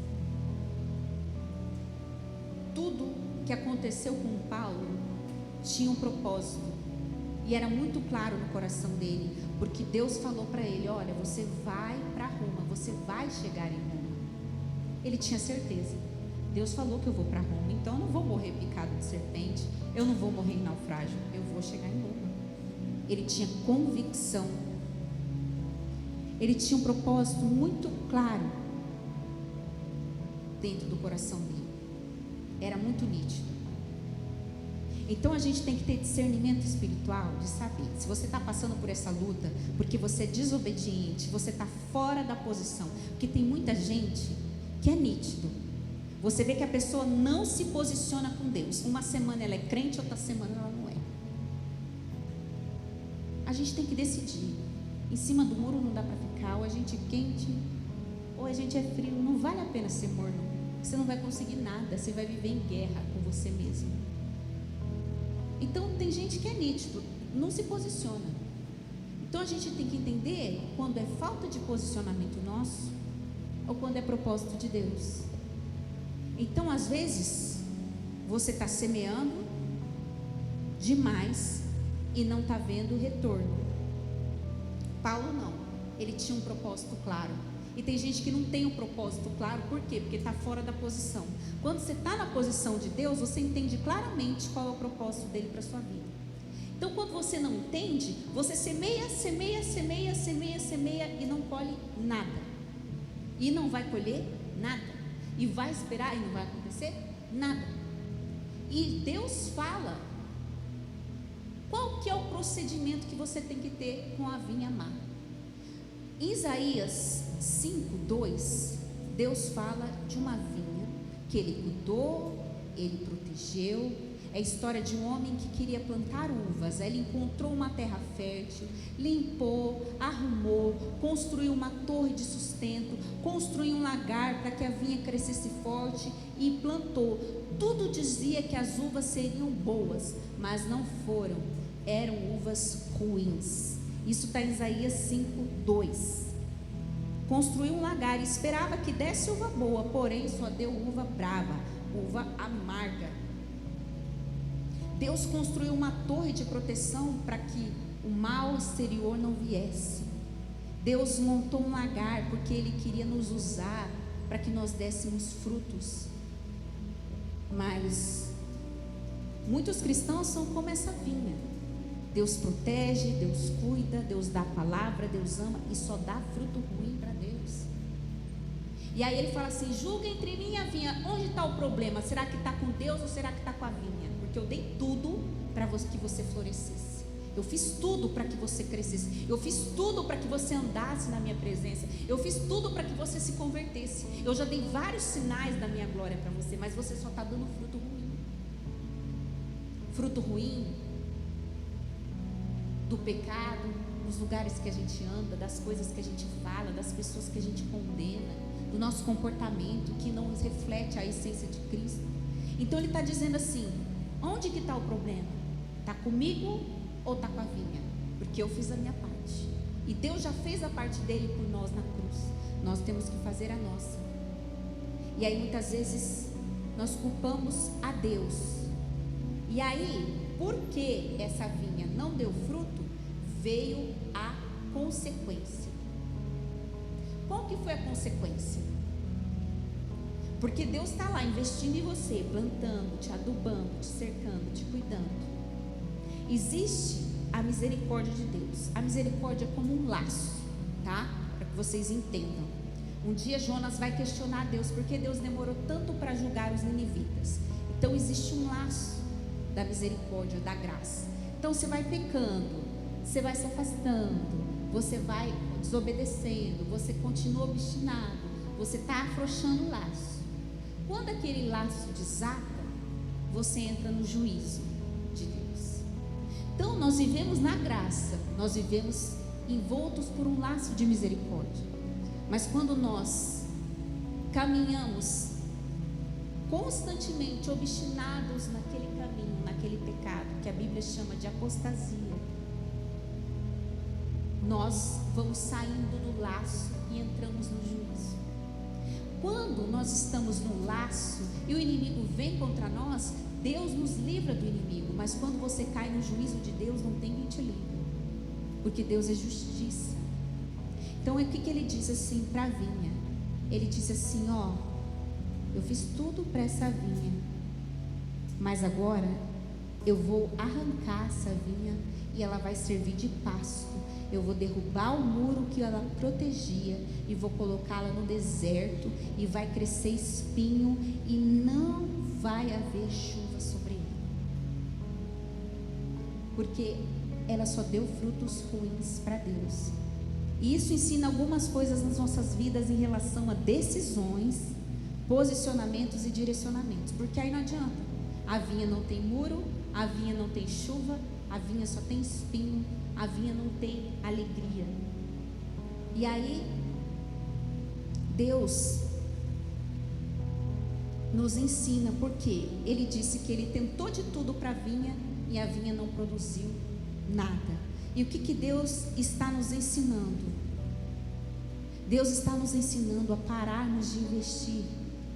Tudo que aconteceu com Paulo tinha um propósito. E era muito claro no coração dele. Porque Deus falou para ele, olha, você vai para Roma, você vai chegar em Roma. Ele tinha certeza. Deus falou que eu vou para Roma, então eu não vou morrer picado de serpente, eu não vou morrer em naufrágio, eu vou chegar em Roma. Ele tinha convicção. Ele tinha um propósito muito claro dentro do coração dele. Era muito nítido. Então a gente tem que ter discernimento espiritual de saber se você está passando por essa luta porque você é desobediente, você está fora da posição. Porque tem muita gente que é nítido. Você vê que a pessoa não se posiciona com Deus. Uma semana ela é crente, outra semana ela não é. A gente tem que decidir. Em cima do muro não dá para ficar, ou a gente é quente, ou a gente é frio. Não vale a pena ser morno. Você não vai conseguir nada, você vai viver em guerra com você mesmo. Então tem gente que é nítido, não se posiciona. Então a gente tem que entender quando é falta de posicionamento nosso ou quando é propósito de Deus. Então às vezes você está semeando demais e não está vendo o retorno. Paulo não, ele tinha um propósito claro. E tem gente que não tem um propósito claro, por quê? Porque está fora da posição. Quando você está na posição de Deus, você entende claramente qual é o propósito dele para a sua vida. Então quando você não entende, você semeia e não colhe nada. E não vai colher nada. E vai esperar e não vai acontecer nada. E Deus fala qual que é o procedimento que você tem que ter com a vinha má. Em Isaías 5:2, Deus fala de uma vinha que ele cuidou, ele protegeu. É a história de um homem que queria plantar uvas. Ele encontrou uma terra fértil, limpou, arrumou, construiu uma torre de sustento, construiu um lagar para que a vinha crescesse forte e plantou. Tudo dizia que as uvas seriam boas, mas não foram. Eram uvas ruins. Isso está em Isaías 5:2. Construiu um lagar e esperava que desse uva boa, porém só deu uva brava, uva amarga. Deus construiu uma torre de proteção para que o mal exterior não viesse. Deus montou um lagar porque Ele queria nos usar para que nós dessemos frutos. Mas muitos cristãos são como essa vinha. Deus protege, Deus cuida, Deus dá a palavra, Deus ama e só dá fruto ruim para Deus. E aí ele fala assim: julga entre mim e a vinha, onde está o problema? Será que está com Deus ou será que está com a vinha? Porque eu dei tudo para que você florescesse. Eu fiz tudo para que você crescesse. Eu fiz tudo para que você andasse na minha presença. Eu fiz tudo para que você se convertesse. Eu já dei vários sinais da minha glória para você, mas você só está dando fruto ruim. Fruto ruim do pecado, dos lugares que a gente anda, das coisas que a gente fala, das pessoas que a gente condena, do nosso comportamento que não reflete a essência de Cristo. Então ele está dizendo assim: onde que está o problema? Está comigo ou está com a vinha? Porque eu fiz a minha parte e Deus já fez a parte dele por nós na cruz. Nós temos que fazer a nossa. E aí muitas vezes nós culpamos a Deus. E aí, porque essa vinha não deu fruto, veio a consequência. Qual que foi a consequência? Porque Deus está lá investindo em você, plantando, te adubando, te cercando, te cuidando. Existe a misericórdia de Deus. A misericórdia é como um laço, tá? Para que vocês entendam. Um dia Jonas vai questionar Deus, porque Deus demorou tanto para julgar os ninivitas. Então existe um laço da misericórdia, da graça. Então você vai pecando, você vai se afastando, você vai desobedecendo, você continua obstinado, você está afrouxando o laço. Quando aquele laço desata, você entra no juízo de Deus. Então nós vivemos na graça, nós vivemos envoltos por um laço de misericórdia. Mas quando nós caminhamos constantemente obstinados naquele caminho, naquele pecado que a Bíblia chama de apostasia, nós vamos saindo do laço e entramos no juízo. Quando nós estamos no laço e o inimigo vem contra nós, Deus nos livra do inimigo. Mas quando você cai no juízo de Deus, não tem quem te livre, porque Deus é justiça. Então é o que ele diz assim para a vinha. Ele disse assim: ó, eu fiz tudo para essa vinha, mas agora eu vou arrancar essa vinha e ela vai servir de pasto. Eu vou derrubar o muro que ela protegia e vou colocá-la no deserto, e vai crescer espinho e não vai haver chuva sobre ele. porque ela só deu frutos ruins para Deus. E isso ensina algumas coisas nas nossas vidas em relação a decisões, posicionamentos e direcionamentos. Porque aí não adianta. A vinha não tem muro, a vinha não tem chuva, a vinha só tem espinho, a vinha não tem alegria. E aí, Deus nos ensina, porque Ele disse que Ele tentou de tudo para a vinha e a vinha não produziu nada. E o que Deus está nos ensinando? Deus está nos ensinando a pararmos de investir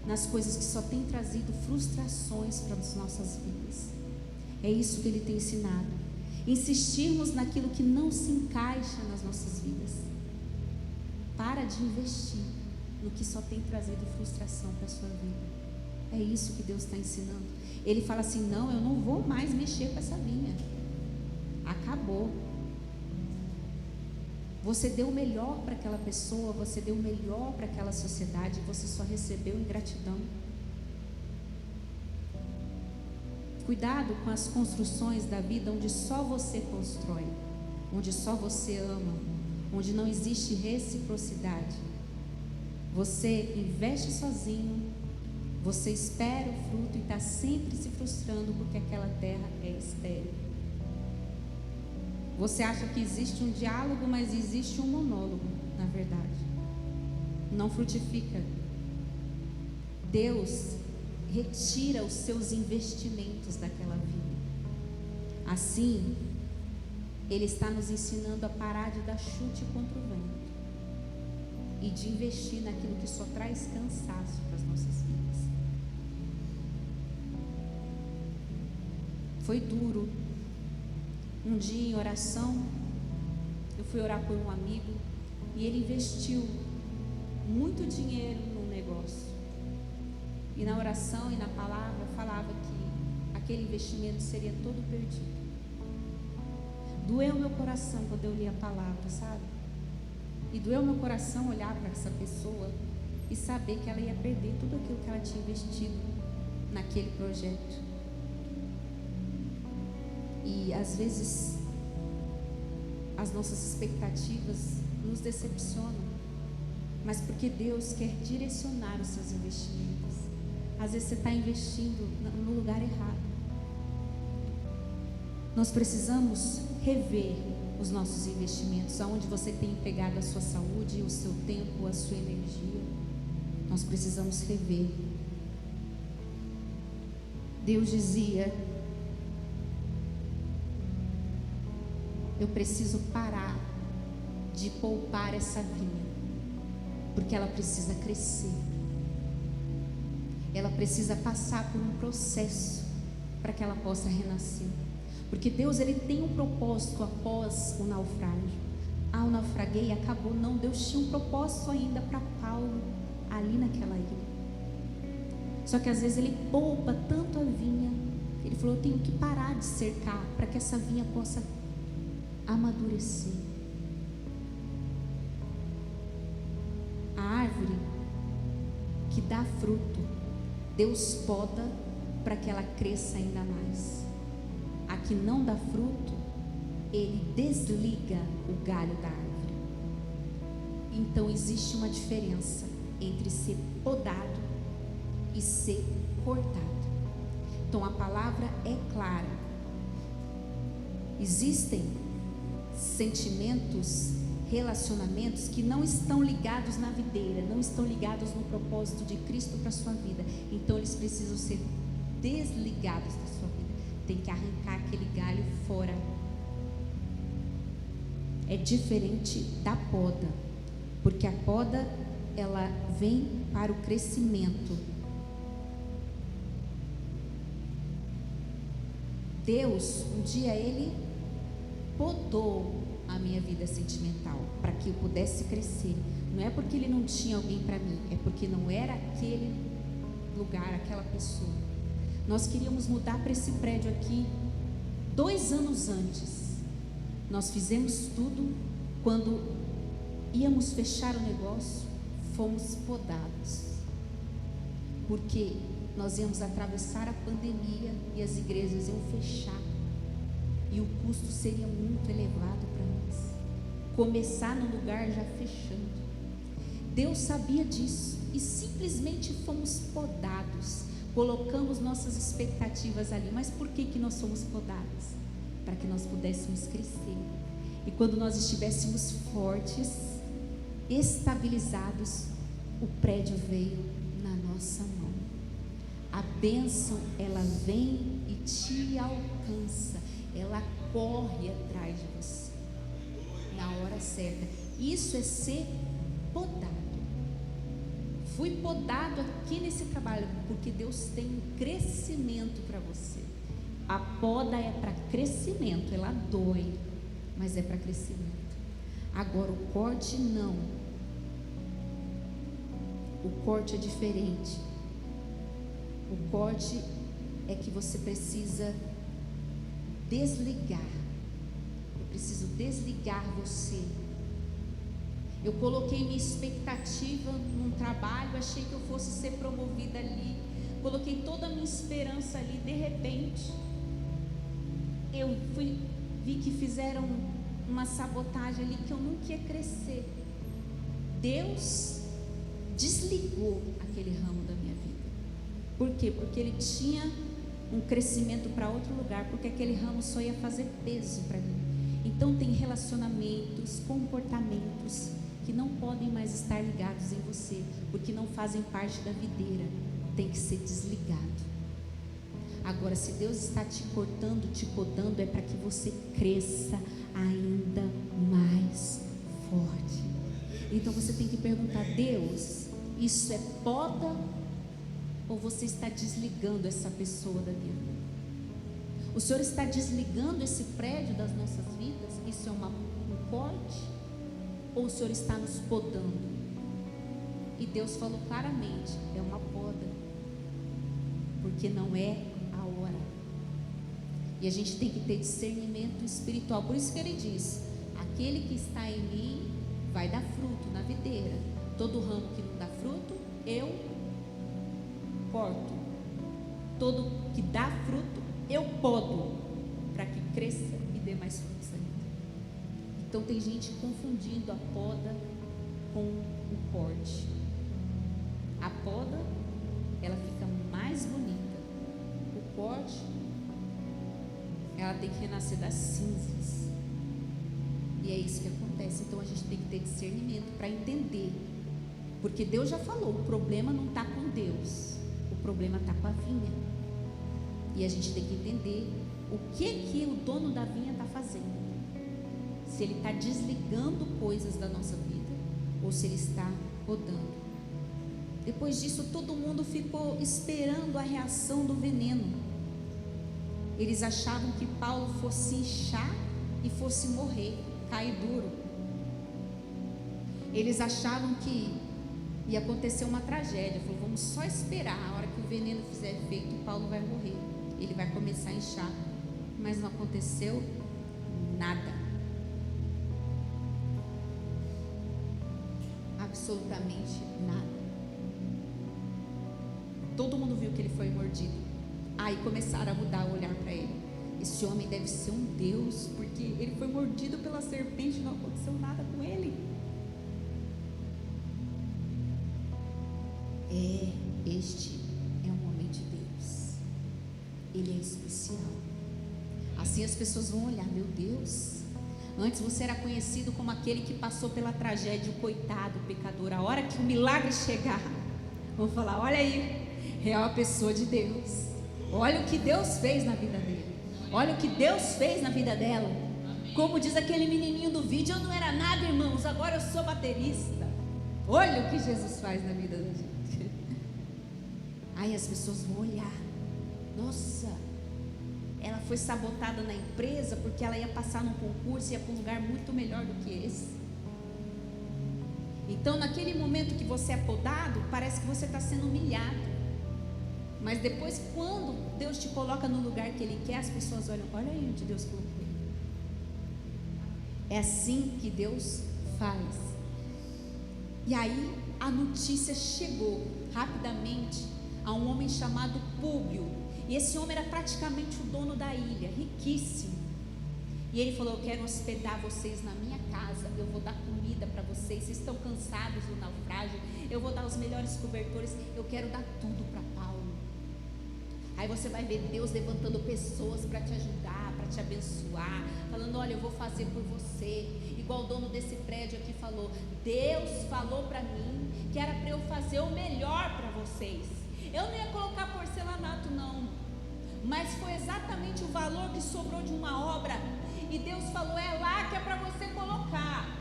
nas coisas que só têm trazido frustrações para as nossas vidas. É isso que Ele tem ensinado. Insistirmos naquilo que não se encaixa nas nossas vidas. Para de investir no que só tem trazido frustração para a sua vida. É isso que Deus está ensinando. Ele fala assim: não, eu não vou mais mexer com essa vinha. Acabou. Você deu o melhor para aquela pessoa, você deu o melhor para aquela sociedade, você só recebeu ingratidão. Cuidado com as construções da vida onde só você constrói, onde só você ama, onde não existe reciprocidade. Você investe sozinho, você espera o fruto e está sempre se frustrando porque aquela terra é estéril. Você acha que existe um diálogo, mas existe um monólogo, na verdade. Não frutifica. Deus retira os seus investimentos daquela vida. Assim, Ele está nos ensinando a parar de dar chute contra o vento e de investir naquilo que só traz cansaço para as nossas vidas. Foi duro. Um dia em oração, eu fui orar por um amigo e ele investiu muito dinheiro num negócio. E na oração e na palavra falava que aquele investimento seria todo perdido. Doeu meu coração quando eu li a palavra, sabe? E doeu meu coração olhar para essa pessoa e saber que ela ia perder tudo aquilo que ela tinha investido naquele projeto. E às vezes as nossas expectativas nos decepcionam, mas porque Deus quer direcionar os seus investimentos. Às vezes você está investindo no lugar errado. Nós precisamos rever os nossos investimentos, aonde você tem empregado a sua saúde, o seu tempo, a sua energia. Nós precisamos rever. Deus dizia: eu preciso parar de poupar essa vinha, porque ela precisa crescer. Ela precisa passar por um processo para que ela possa renascer. Porque Deus, Ele tem um propósito após o naufrágio. Eu naufraguei e acabou. Não, Deus tinha um propósito ainda para Paulo ali naquela ilha. Só que às vezes Ele poupa tanto a vinha, Ele falou: eu tenho que parar de cercar para que essa vinha possa amadurecer. A árvore que dá fruto, Deus poda para que ela cresça ainda mais. A que não dá fruto, Ele desliga o galho da árvore. Então existe uma diferença entre ser podado e ser cortado. Então a palavra é clara. Existem sentimentos, relacionamentos que não estão ligados na videira, não estão ligados no propósito de Cristo para a sua vida. Então eles precisam ser desligados da sua vida. Tem que arrancar aquele galho fora. É diferente da poda, porque a poda, ela vem para o crescimento. Deus, um dia Ele podou a minha vida sentimental para que eu pudesse crescer. Não é porque Ele não tinha alguém para mim, é porque não era aquele lugar, aquela pessoa. Nós queríamos mudar para esse prédio aqui 2 anos antes. Nós fizemos tudo. Quando íamos fechar o negócio, fomos podados, porque nós íamos atravessar a pandemia e as igrejas iam fechar. e o custo seria muito elevado para nós. Começar no lugar já fechando. Deus sabia disso e simplesmente fomos podados. Colocamos nossas expectativas ali. Mas por que nós somos podados? Para que nós pudéssemos crescer. E quando nós estivéssemos fortes, estabilizados, o prédio veio na nossa mão. A bênção, ela vem e te alcança. Ela corre atrás de você na hora certa. Isso é ser podado. Fui podado aqui nesse trabalho porque Deus tem um crescimento para você. A poda é para crescimento, ela dói, mas é para crescimento. Agora o corte não. O corte é diferente. O corte é que você precisa desligar. Eu preciso desligar você. Eu coloquei minha expectativa num trabalho, achei que eu fosse ser promovida ali. Coloquei toda a minha esperança ali, de repente eu vi que fizeram uma sabotagem ali, que eu nunca ia crescer. Deus desligou aquele ramo da minha vida. Por quê? Porque Ele tinha um crescimento para outro lugar, porque aquele ramo só ia fazer peso para mim. Então tem relacionamentos, comportamentos que não podem mais estar ligados em você, porque não fazem parte da videira. Tem que ser desligado. Agora, se Deus está te cortando, te podando, é para que você cresça ainda mais forte. Então você tem que perguntar: Deus, isso é poda ou você está desligando essa pessoa da minha vida? O Senhor está desligando esse prédio das nossas vidas? Isso é um corte? Ou o Senhor está nos podando? E Deus falou claramente: é uma poda, porque não é a hora. E a gente tem que ter discernimento espiritual. Por isso que Ele diz: aquele que está em mim vai dar fruto na videira. Todo ramo que não dá fruto, eu corto. Todo que dá fruto, eu podo, para que cresça e dê mais frutos ainda. Então tem gente confundindo a poda com o corte. A poda, ela fica mais bonita. O corte, ela tem que renascer das cinzas. E é isso que acontece. Então a gente tem que ter discernimento para entender. Porque Deus já falou, o problema não está com Deus, o problema está com a vinha. E a gente tem que entender o que o dono da vinha está fazendo. Se ele está desligando coisas da nossa vida, ou se ele está podando. Depois disso, todo mundo ficou esperando a reação do veneno. Eles achavam que Paulo fosse inchar e fosse morrer, cair duro. Eles achavam que ia acontecer uma tragédia. Falou: vamos só esperar, a hora que o veneno fizer efeito, Paulo vai morrer, ele vai começar a inchar. Mas não aconteceu nada. Absolutamente nada. Todo mundo viu que ele foi mordido. Aí começaram a mudar o olhar para ele. Esse homem deve ser um Deus, porque ele foi mordido pela serpente e não aconteceu nada com ele. Este é um homem de Deus. Ele é especial. Assim as pessoas vão olhar: meu Deus, antes você era conhecido como aquele que passou pela tragédia, o coitado, o pecador. A hora que o milagre chegar, vão falar: olha aí, é uma pessoa de Deus. Olha o que Deus fez na vida dele. Olha o que Deus fez na vida dela. Como diz aquele menininho do vídeo: eu não era nada, irmãos, agora eu sou baterista. Olha o que Jesus faz na vida da gente. Aí as pessoas vão olhar: nossa, ela foi sabotada na empresa porque ela ia passar num concurso e ia para um lugar muito melhor do que esse. Então naquele momento que você é podado, parece que você está sendo humilhado. Mas depois, quando Deus te coloca no lugar que Ele quer, as pessoas olham: olha aí onde Deus colocou ele. É assim que Deus faz. E aí a notícia chegou rapidamente a um homem chamado Públio. E esse homem era praticamente o dono da ilha, riquíssimo. E ele falou: eu quero hospedar vocês na minha casa, eu vou dar comida para vocês, vocês estão cansados do naufrágio, eu vou dar os melhores cobertores, eu quero dar tudo para Paulo. Aí você vai ver Deus levantando pessoas para te ajudar, para te abençoar, falando: olha, eu vou fazer por você. Igual o dono desse prédio aqui falou: Deus falou para mim que era para eu fazer o melhor para vocês. Eu não ia colocar porcelanato não, mas foi exatamente o valor que sobrou de uma obra, e Deus falou: é lá que é para você colocar.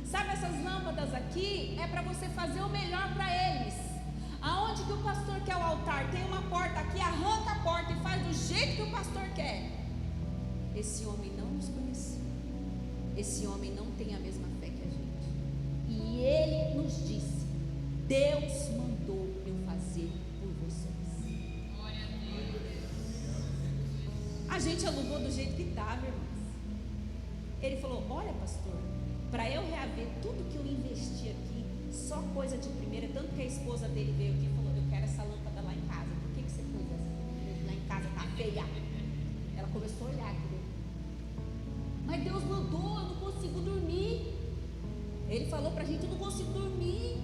Sabe essas lâmpadas aqui? É para você fazer o melhor para eles. Aonde que o pastor quer o altar? Tem uma porta aqui, arranca a porta e faz do jeito que o pastor quer. Esse homem não nos conheceu. Esse homem não tem a mesma fé que a gente. E ele nos disse: Deus mandou eu fazer por vocês. Glória a Deus. A gente alugou do jeito que estava, irmãos. Ele falou: olha, pastor, para eu reaver tudo que eu investi aqui, só coisa de primeira, tanto que a esposa dele veio aqui e falou: eu quero essa lâmpada lá em casa. Por que você pôs essa? Lá em casa tá feia. Ela começou a olhar aqui. Mas Deus mandou, eu não consigo dormir. Ele falou pra gente: eu não consigo dormir.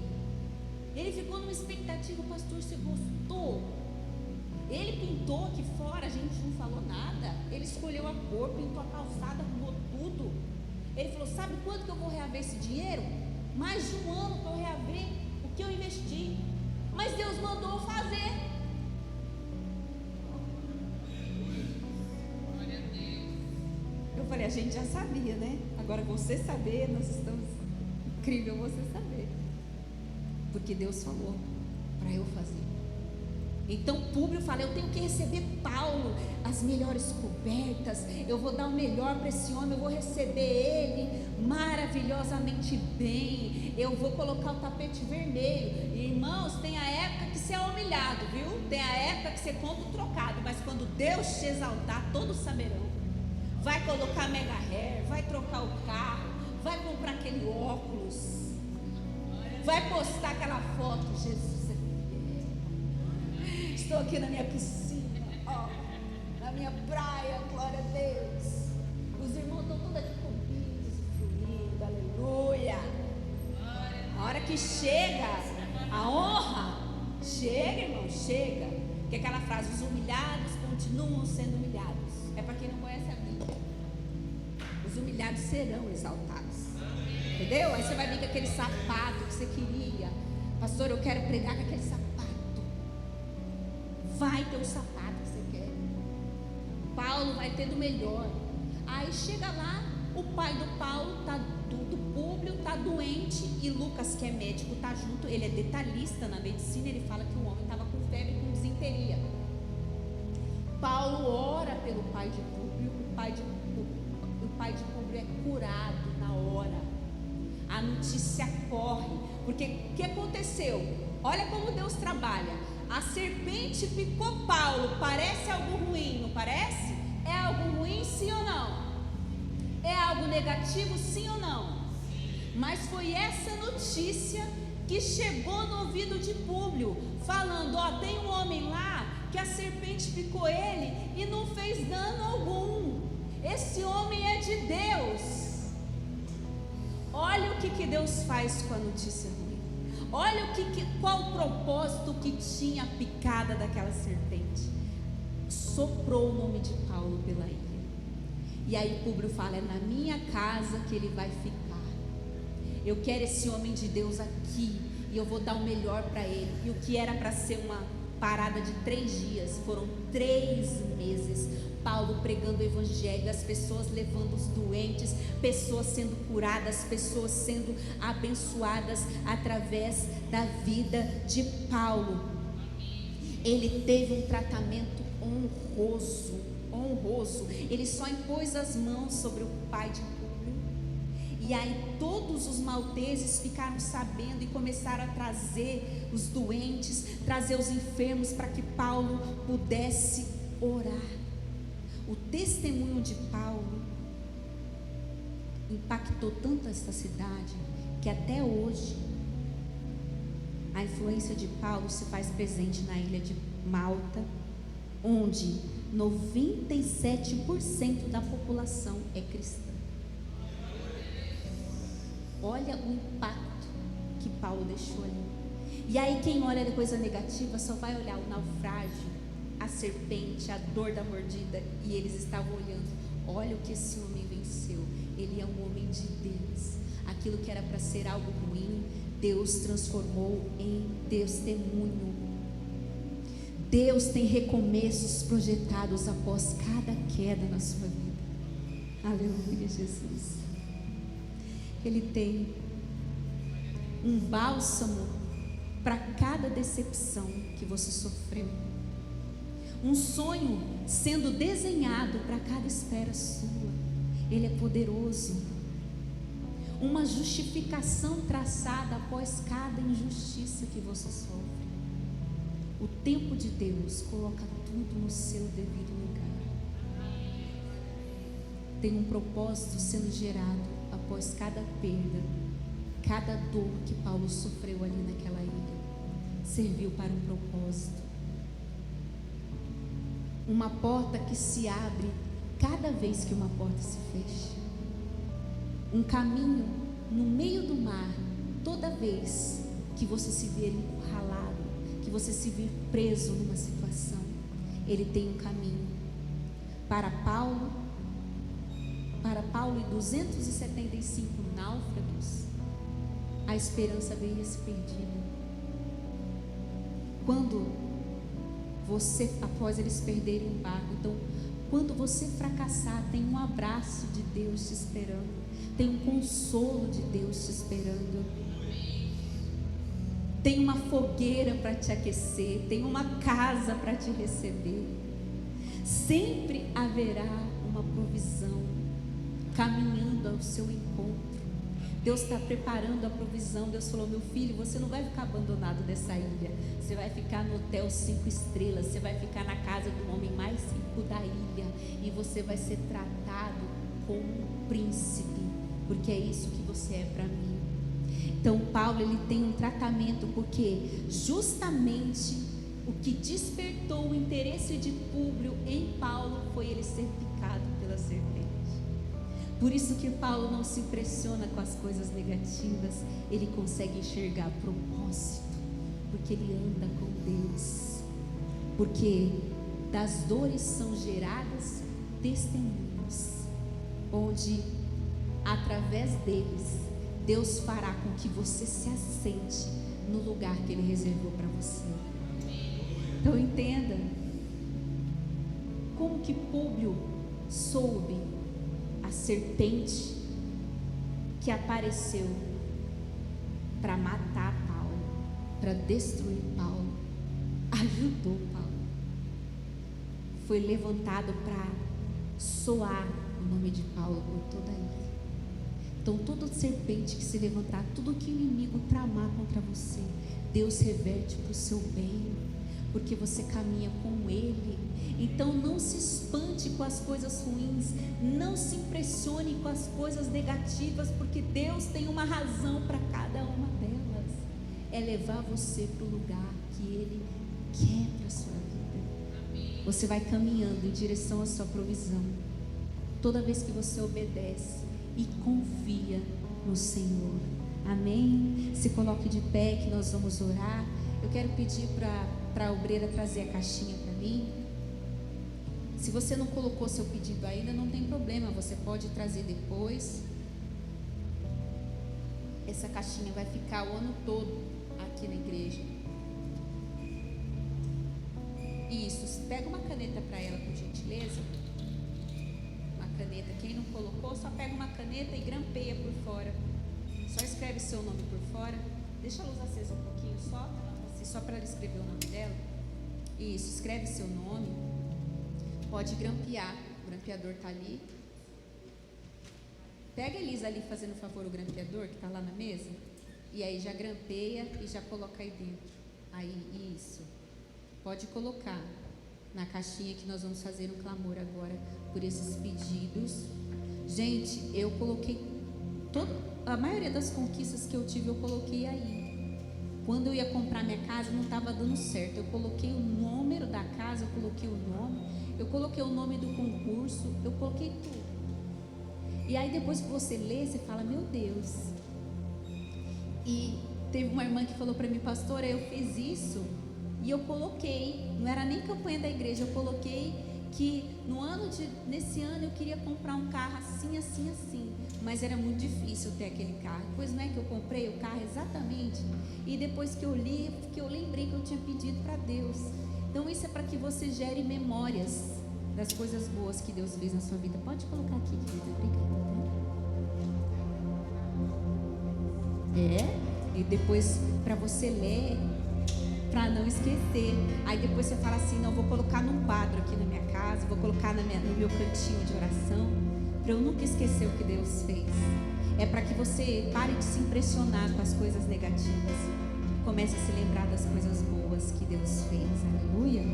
Ele ficou numa expectativa: pastor, você gostou? Ele pintou aqui fora, a gente não falou nada. Ele escolheu a cor, pintou a calçada, arrumou tudo. Ele falou: sabe quanto que eu vou reaver esse dinheiro? Mais de um ano para eu reaver o que eu investi. Mas Deus mandou eu fazer. Glória a Deus. Eu falei: a gente já sabia, né? Agora você saber, nós estamos... Incrível você saber. Porque Deus falou para eu fazer. Então Públio fala: eu tenho que receber Paulo, as melhores cobertas, eu vou dar o melhor para esse homem, eu vou receber ele maravilhosamente bem, eu vou colocar o tapete vermelho. E, irmãos, tem a época que você é humilhado, viu? Tem a época que você compra o trocado, mas quando Deus te exaltar, todos saberão. Vai colocar mega hair, vai trocar o carro, vai comprar aquele óculos, vai postar aquela foto: Jesus, estou aqui na minha piscina, ó, na minha praia, glória a Deus. Os irmãos estão todos aqui comigo, usufruindo, aleluia. A hora que chega a honra, chega, irmão, chega. Que é aquela frase: os humilhados continuam sendo humilhados. É para quem não conhece a Bíblia. Os humilhados serão exaltados. Entendeu? Aí você vai vir com aquele sapato que você queria. Pastor, eu quero pregar com aquele sapato. Vai ter o sapato que você quer. Paulo vai ter do melhor. Aí chega lá, o pai do Paulo, do Públio, está doente. E Lucas, que é médico, está junto. Ele é detalhista na medicina. Ele fala que o homem estava com febre e com disenteria. Paulo ora pelo pai de Públio. O pai de Públio é curado na hora. A notícia corre. Porque o que aconteceu? Olha como Deus trabalha. A serpente picou Paulo. Parece algo ruim, não parece? É algo ruim, sim ou não? É algo negativo, sim ou não? Mas foi essa notícia que chegou no ouvido de Públio, falando: ó, tem um homem lá que a serpente picou ele e não fez dano algum. Esse homem é de Deus. Olha o que Deus faz com a notícia ruim. Olha qual o propósito que tinha a picada daquela serpente. Soprou o nome de Paulo pela ilha. E aí Públio fala: é na minha casa que ele vai ficar. Eu quero esse homem de Deus aqui, e eu vou dar o melhor para ele. E o que era para ser uma parada de 3 dias, foram 3 meses. Paulo pregando o evangelho, as pessoas levando os doentes, pessoas sendo curadas, pessoas sendo abençoadas através da vida de Paulo. Ele teve um tratamento honroso. Ele só impôs as mãos sobre o pai de Públio. E aí todos os malteses ficaram sabendo e começaram a trazer os doentes, trazer os enfermos para que Paulo pudesse orar. O testemunho de Paulo impactou tanto essa cidade que até hoje a influência de Paulo se faz presente na ilha de Malta, onde 97% da população é cristã. Olha o impacto que Paulo deixou ali. E aí quem olha de coisa negativa só vai olhar o naufrágio, a serpente, a dor da mordida, e eles estavam olhando. Olha o que esse homem venceu. Ele é um homem de Deus. Aquilo que era para ser algo ruim, Deus transformou em testemunho. Deus tem recomeços projetados após cada queda na sua vida. Aleluia, Jesus. Ele tem um bálsamo para cada decepção que você sofreu. Um sonho sendo desenhado para cada espera sua. Ele é poderoso. Uma justificação traçada após cada injustiça que você sofre. O tempo de Deus coloca tudo no seu devido lugar. Tem um propósito sendo gerado após cada perda, cada dor que Paulo sofreu ali naquela ilha. Serviu para um propósito. Uma porta que se abre cada vez que uma porta se fecha. Um caminho no meio do mar, toda vez que você se ver encurralado, que você se vir preso numa situação, ele tem um caminho. Para Paulo e 275 náufragos, a esperança veio se perdida. Quando você, após eles perderem o barco, então, quando você fracassar, tem um abraço de Deus te esperando, tem um consolo de Deus te esperando, tem uma fogueira para te aquecer, tem uma casa para te receber. Sempre haverá uma provisão caminhando ao seu encontro. Deus está preparando a provisão. Deus falou: meu filho, você não vai ficar abandonado nessa ilha. Você vai ficar no hotel 5 estrelas. Você vai ficar na casa do homem mais rico da ilha. E você vai ser tratado como um príncipe, porque é isso que você é para mim. Então Paulo, ele tem um tratamento, porque justamente o que despertou o interesse de Públio em Paulo foi ele ser picado pela serpente. Por isso que Paulo não se impressiona com as coisas negativas, ele consegue enxergar propósito, porque ele anda com Deus. Porque das dores são geradas testemunhos, onde através deles Deus fará com que você se assente no lugar que Ele reservou para você. Então entenda como que Públio soube a serpente que apareceu para matar Paulo, para destruir Paulo, ajudou Paulo. Foi levantado para soar o nome de Paulo por toda a ilha. Então toda serpente que se levantar, tudo que o inimigo tramar contra você, Deus reverte para o seu bem, porque você caminha com Ele. Então não se espante com as coisas ruins, não se impressione com as coisas negativas, porque Deus tem uma razão para cada uma delas. É levar você para o lugar que Ele quer para a sua vida. Você vai caminhando em direção à sua provisão, toda vez que você obedece e confia no Senhor. Amém? Se coloque de pé que nós vamos orar. Eu quero pedir para a obreira trazer a caixinha para mim. Se você não colocou seu pedido ainda, não tem problema, você pode trazer depois. Essa caixinha vai ficar o ano todo aqui na igreja. Isso, pega uma caneta para ela, por gentileza. Uma caneta, quem não colocou, só pega uma caneta e grampeia por fora. Só escreve seu nome por fora. Deixa a luz acesa um pouquinho só para ela escrever o nome dela. Isso, escreve seu nome. Pode grampear, o grampeador está ali. Pega a Elisa ali fazendo favor o grampeador que está lá na mesa. E aí já grampeia e já coloca aí dentro. Aí, isso. Pode colocar na caixinha que nós vamos fazer um clamor agora por esses pedidos. Gente, eu coloquei a maioria das conquistas que eu tive, eu coloquei aí. quando eu ia comprar minha casa não estava dando certo. Eu coloquei o número da casa, eu coloquei o nome, eu coloquei o nome do concurso, eu coloquei tudo. E aí depois que você lê, você fala, meu Deus. E teve uma irmã que falou para mim, pastora, eu fiz isso e eu coloquei, não era nem campanha da igreja, eu coloquei que nesse ano eu queria comprar um carro assim, assim, assim, mas era muito difícil ter aquele carro. Pois não é que eu comprei o carro exatamente, e depois que eu li, que eu lembrei que eu tinha pedido para Deus. Então isso é para que você gere memórias das coisas boas que Deus fez na sua vida. Pode colocar aqui, querida, obrigada. E depois para você ler, para não esquecer. Aí depois você fala assim, não, vou colocar num quadro aqui na minha casa, vou colocar no meu cantinho de oração, para eu nunca esquecer o que Deus fez. É para que você pare de se impressionar com as coisas negativas, comece a se lembrar das coisas boas que Deus fez. Aleluia.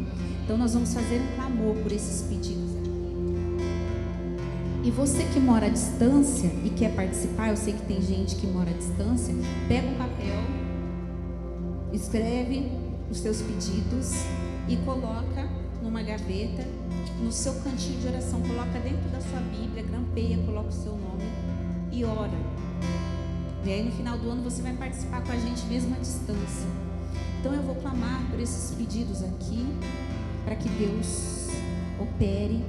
Então nós vamos fazer um clamor por esses pedidos. E você que mora à distância e quer participar, eu sei que tem gente que mora à distância, pega um papel, escreve os seus pedidos e coloca numa gaveta, no seu cantinho de oração, coloca dentro da sua Bíblia, grampeia, coloca o seu nome e ora. E aí no final do ano você vai participar com a gente mesmo à distância. Então eu vou clamar por esses pedidos aqui, para que Deus opere,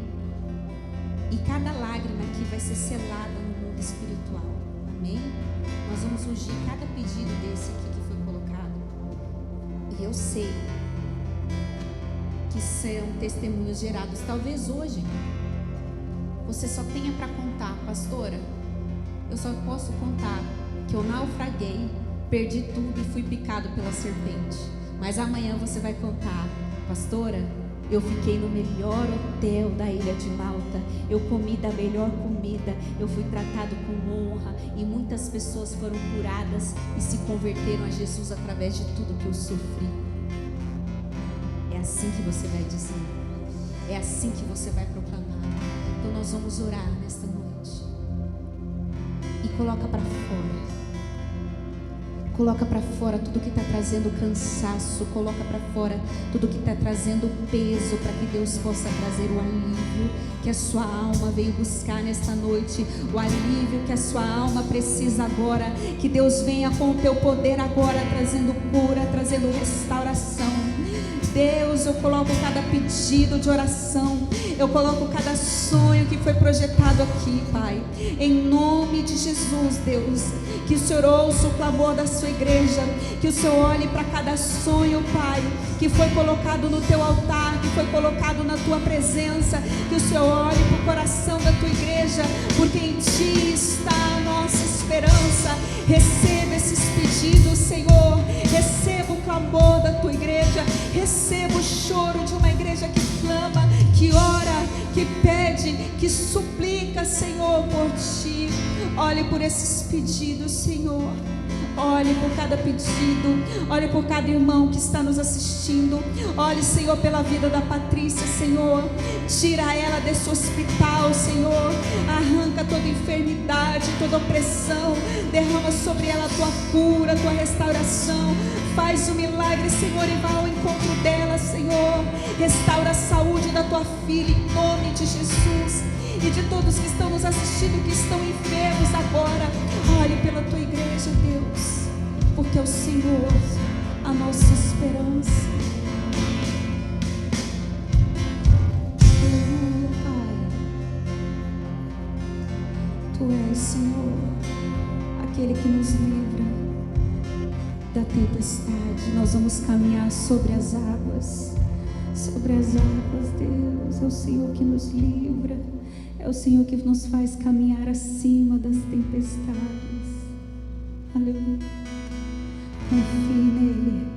e cada lágrima aqui vai ser selada no mundo espiritual. Amém? Nós vamos ungir cada pedido desse aqui que foi colocado. E eu sei que serão testemunhos gerados. Talvez hoje você só tenha para contar, pastora, eu só posso contar que eu naufraguei, perdi tudo e fui picado pela serpente. Mas amanhã você vai contar, pastora, eu fiquei no melhor hotel da ilha de Malta, eu comi da melhor comida, eu fui tratado com honra e muitas pessoas foram curadas e se converteram a Jesus através de tudo que eu sofri. É assim que você vai dizer, é assim que você vai proclamar. Então nós vamos orar nesta noite e coloca para fora. Coloca para fora tudo que está trazendo cansaço. Coloca para fora tudo que está trazendo peso, para que Deus possa trazer o alívio que a sua alma veio buscar nesta noite. O alívio que a sua alma precisa agora. Que Deus venha com o teu poder agora, trazendo cura, trazendo restauração. Deus, eu coloco cada pedido de oração, eu coloco cada sonho que foi projetado aqui, Pai, em nome de Jesus. Deus, que o Senhor ouça o clamor da sua igreja, que o Senhor olhe para cada sonho, Pai, que foi colocado no teu altar, que foi colocado na tua presença, que o Senhor olhe para o coração da tua igreja, porque em ti está a nossa esperança. Receba esses pedidos, Senhor, receba o clamor da tua igreja, receba o choro de uma igreja que clama, que ora, que pede, que suplica, Senhor, por ti. Olhe por esses pedidos, Senhor. Olhe por cada pedido, olhe por cada irmão que está nos assistindo. Olhe, Senhor, pela vida da Patrícia, Senhor. Tira ela desse hospital, Senhor. Arranca toda enfermidade, toda opressão. Derrama sobre ela a tua cura, a tua restauração. Faz o milagre, Senhor, e vá ao encontro dela, Senhor. Restaura a saúde da tua filha, em nome de Jesus. E de todos que estão nos assistindo, que estão enfermos agora, olhe pela tua igreja, Deus, porque é o Senhor a nossa esperança. Aleluia, Pai. Tu és, Senhor, aquele que nos livra da tempestade. Nós vamos caminhar sobre as águas, Deus. É o Senhor que nos livra. É o Senhor que nos faz caminhar acima das tempestades. Aleluia. Confie nele,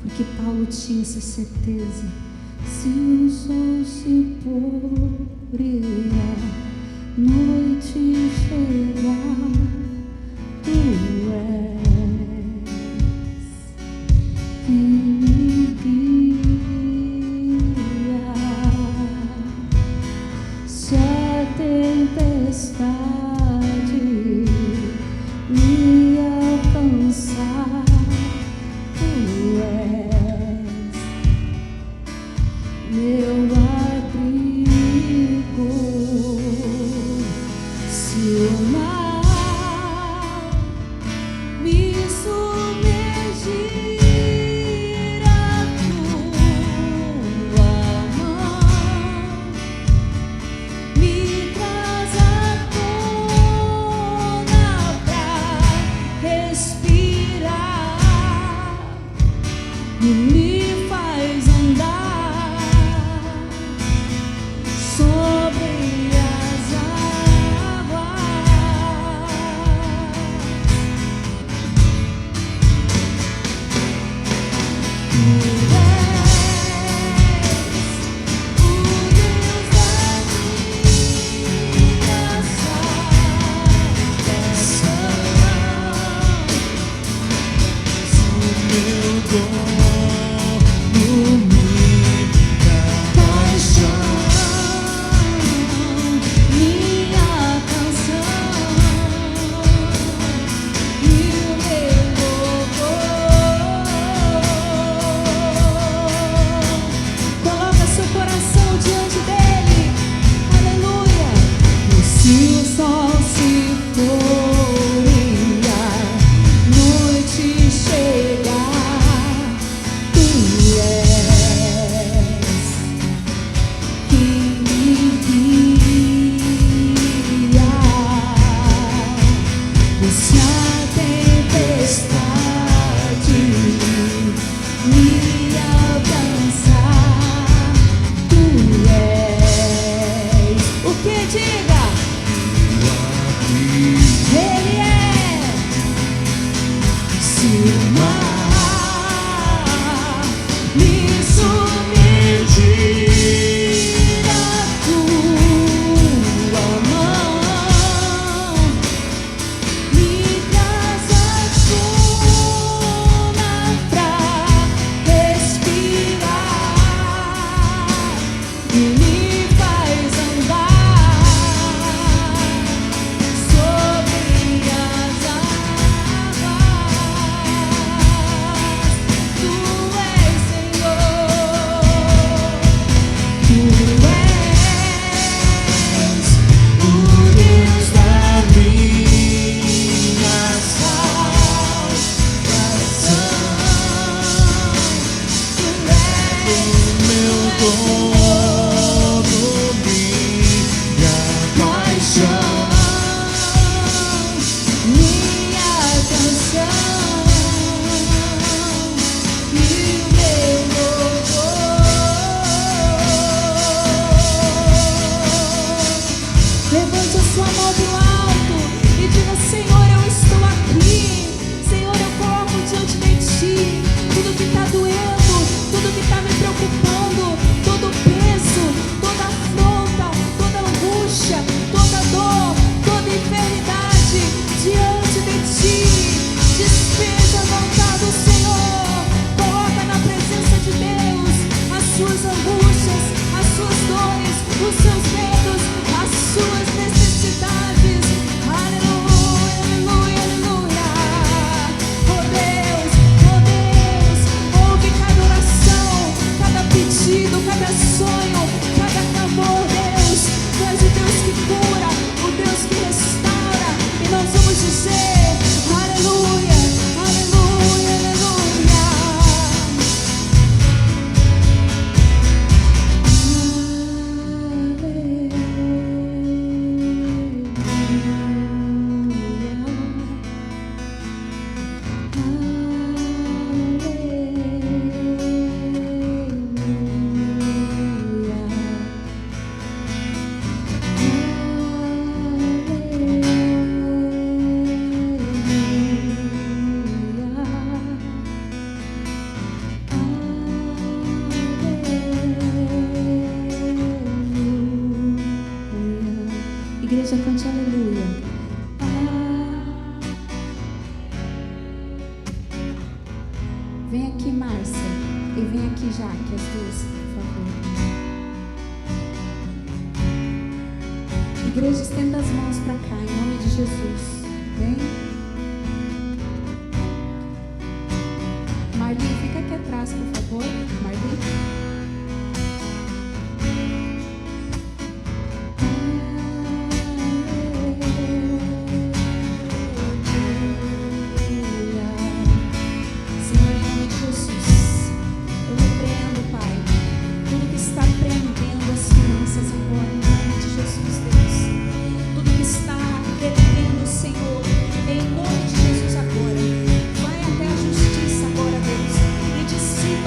porque Paulo tinha essa certeza. Se o sol se pôr, brilhar, noite chegar, tu és quem me guia. Se a tempestade me alcançar, tu e me faz andar sobre as águas. Tu Senhor, em nome de Jesus agora, vai até a justiça agora, Deus, e dissipa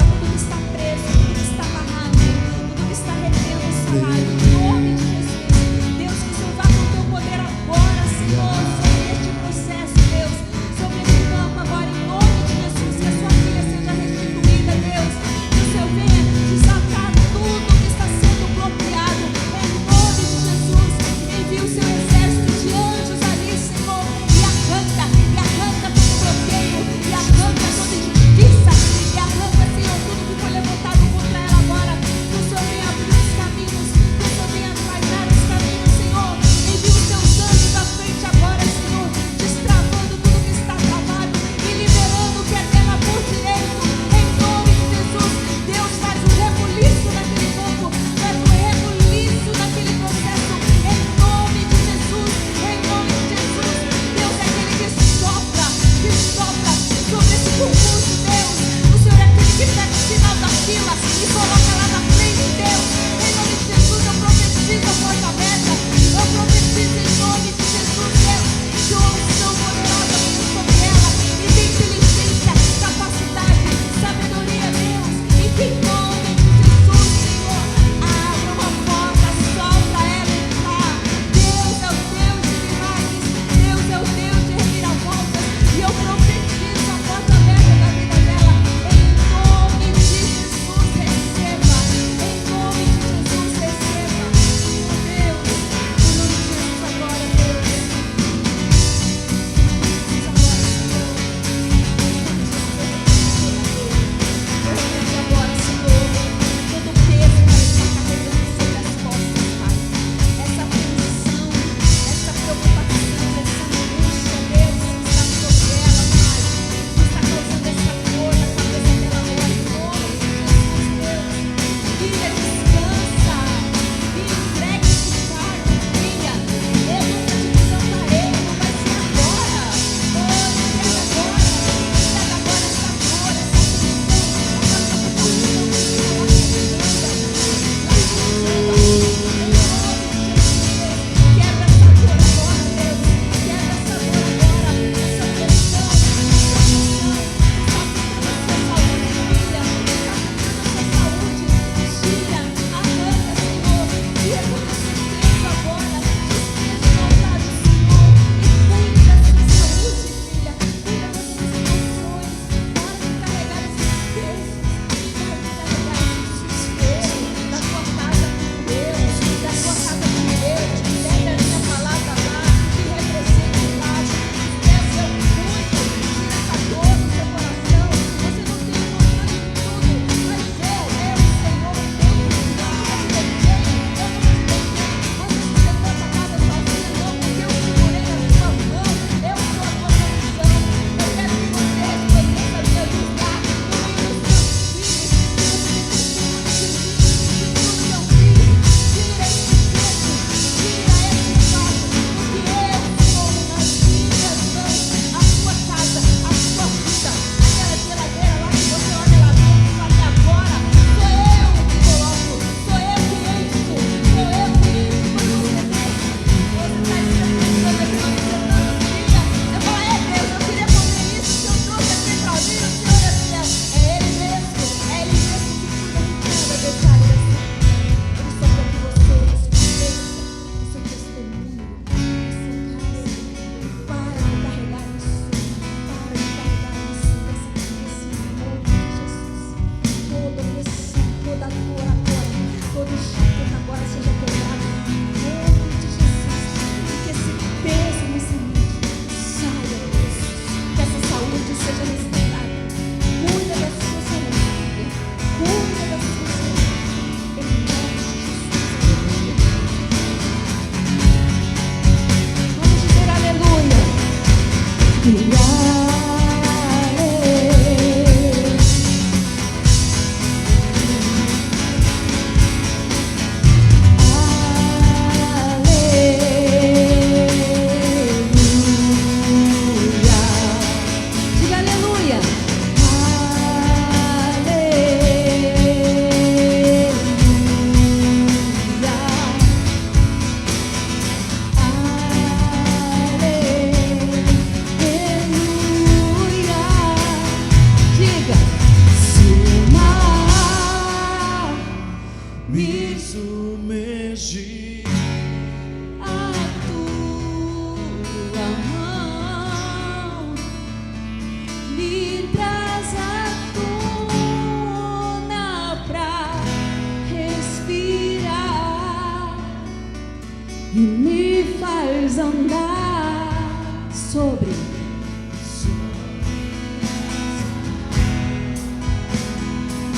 sobre.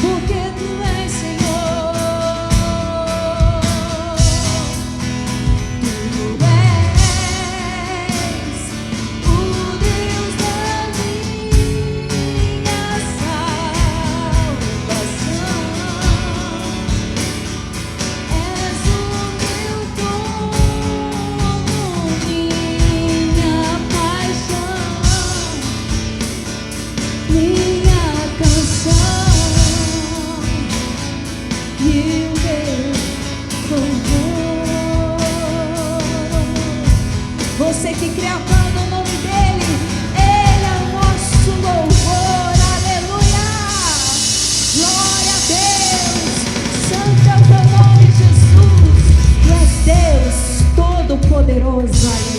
Porque tu és Senhor, tu és o Deus da minha salvação. És o meu dono, minha paixão, minha canção e o meu louvor. Você que crê, aplauda o nome dele. Ele é o nosso louvor. Aleluia! Glória a Deus! Santo é o teu nome, Jesus. Tu és Deus Todo-Poderoso. Aleluia!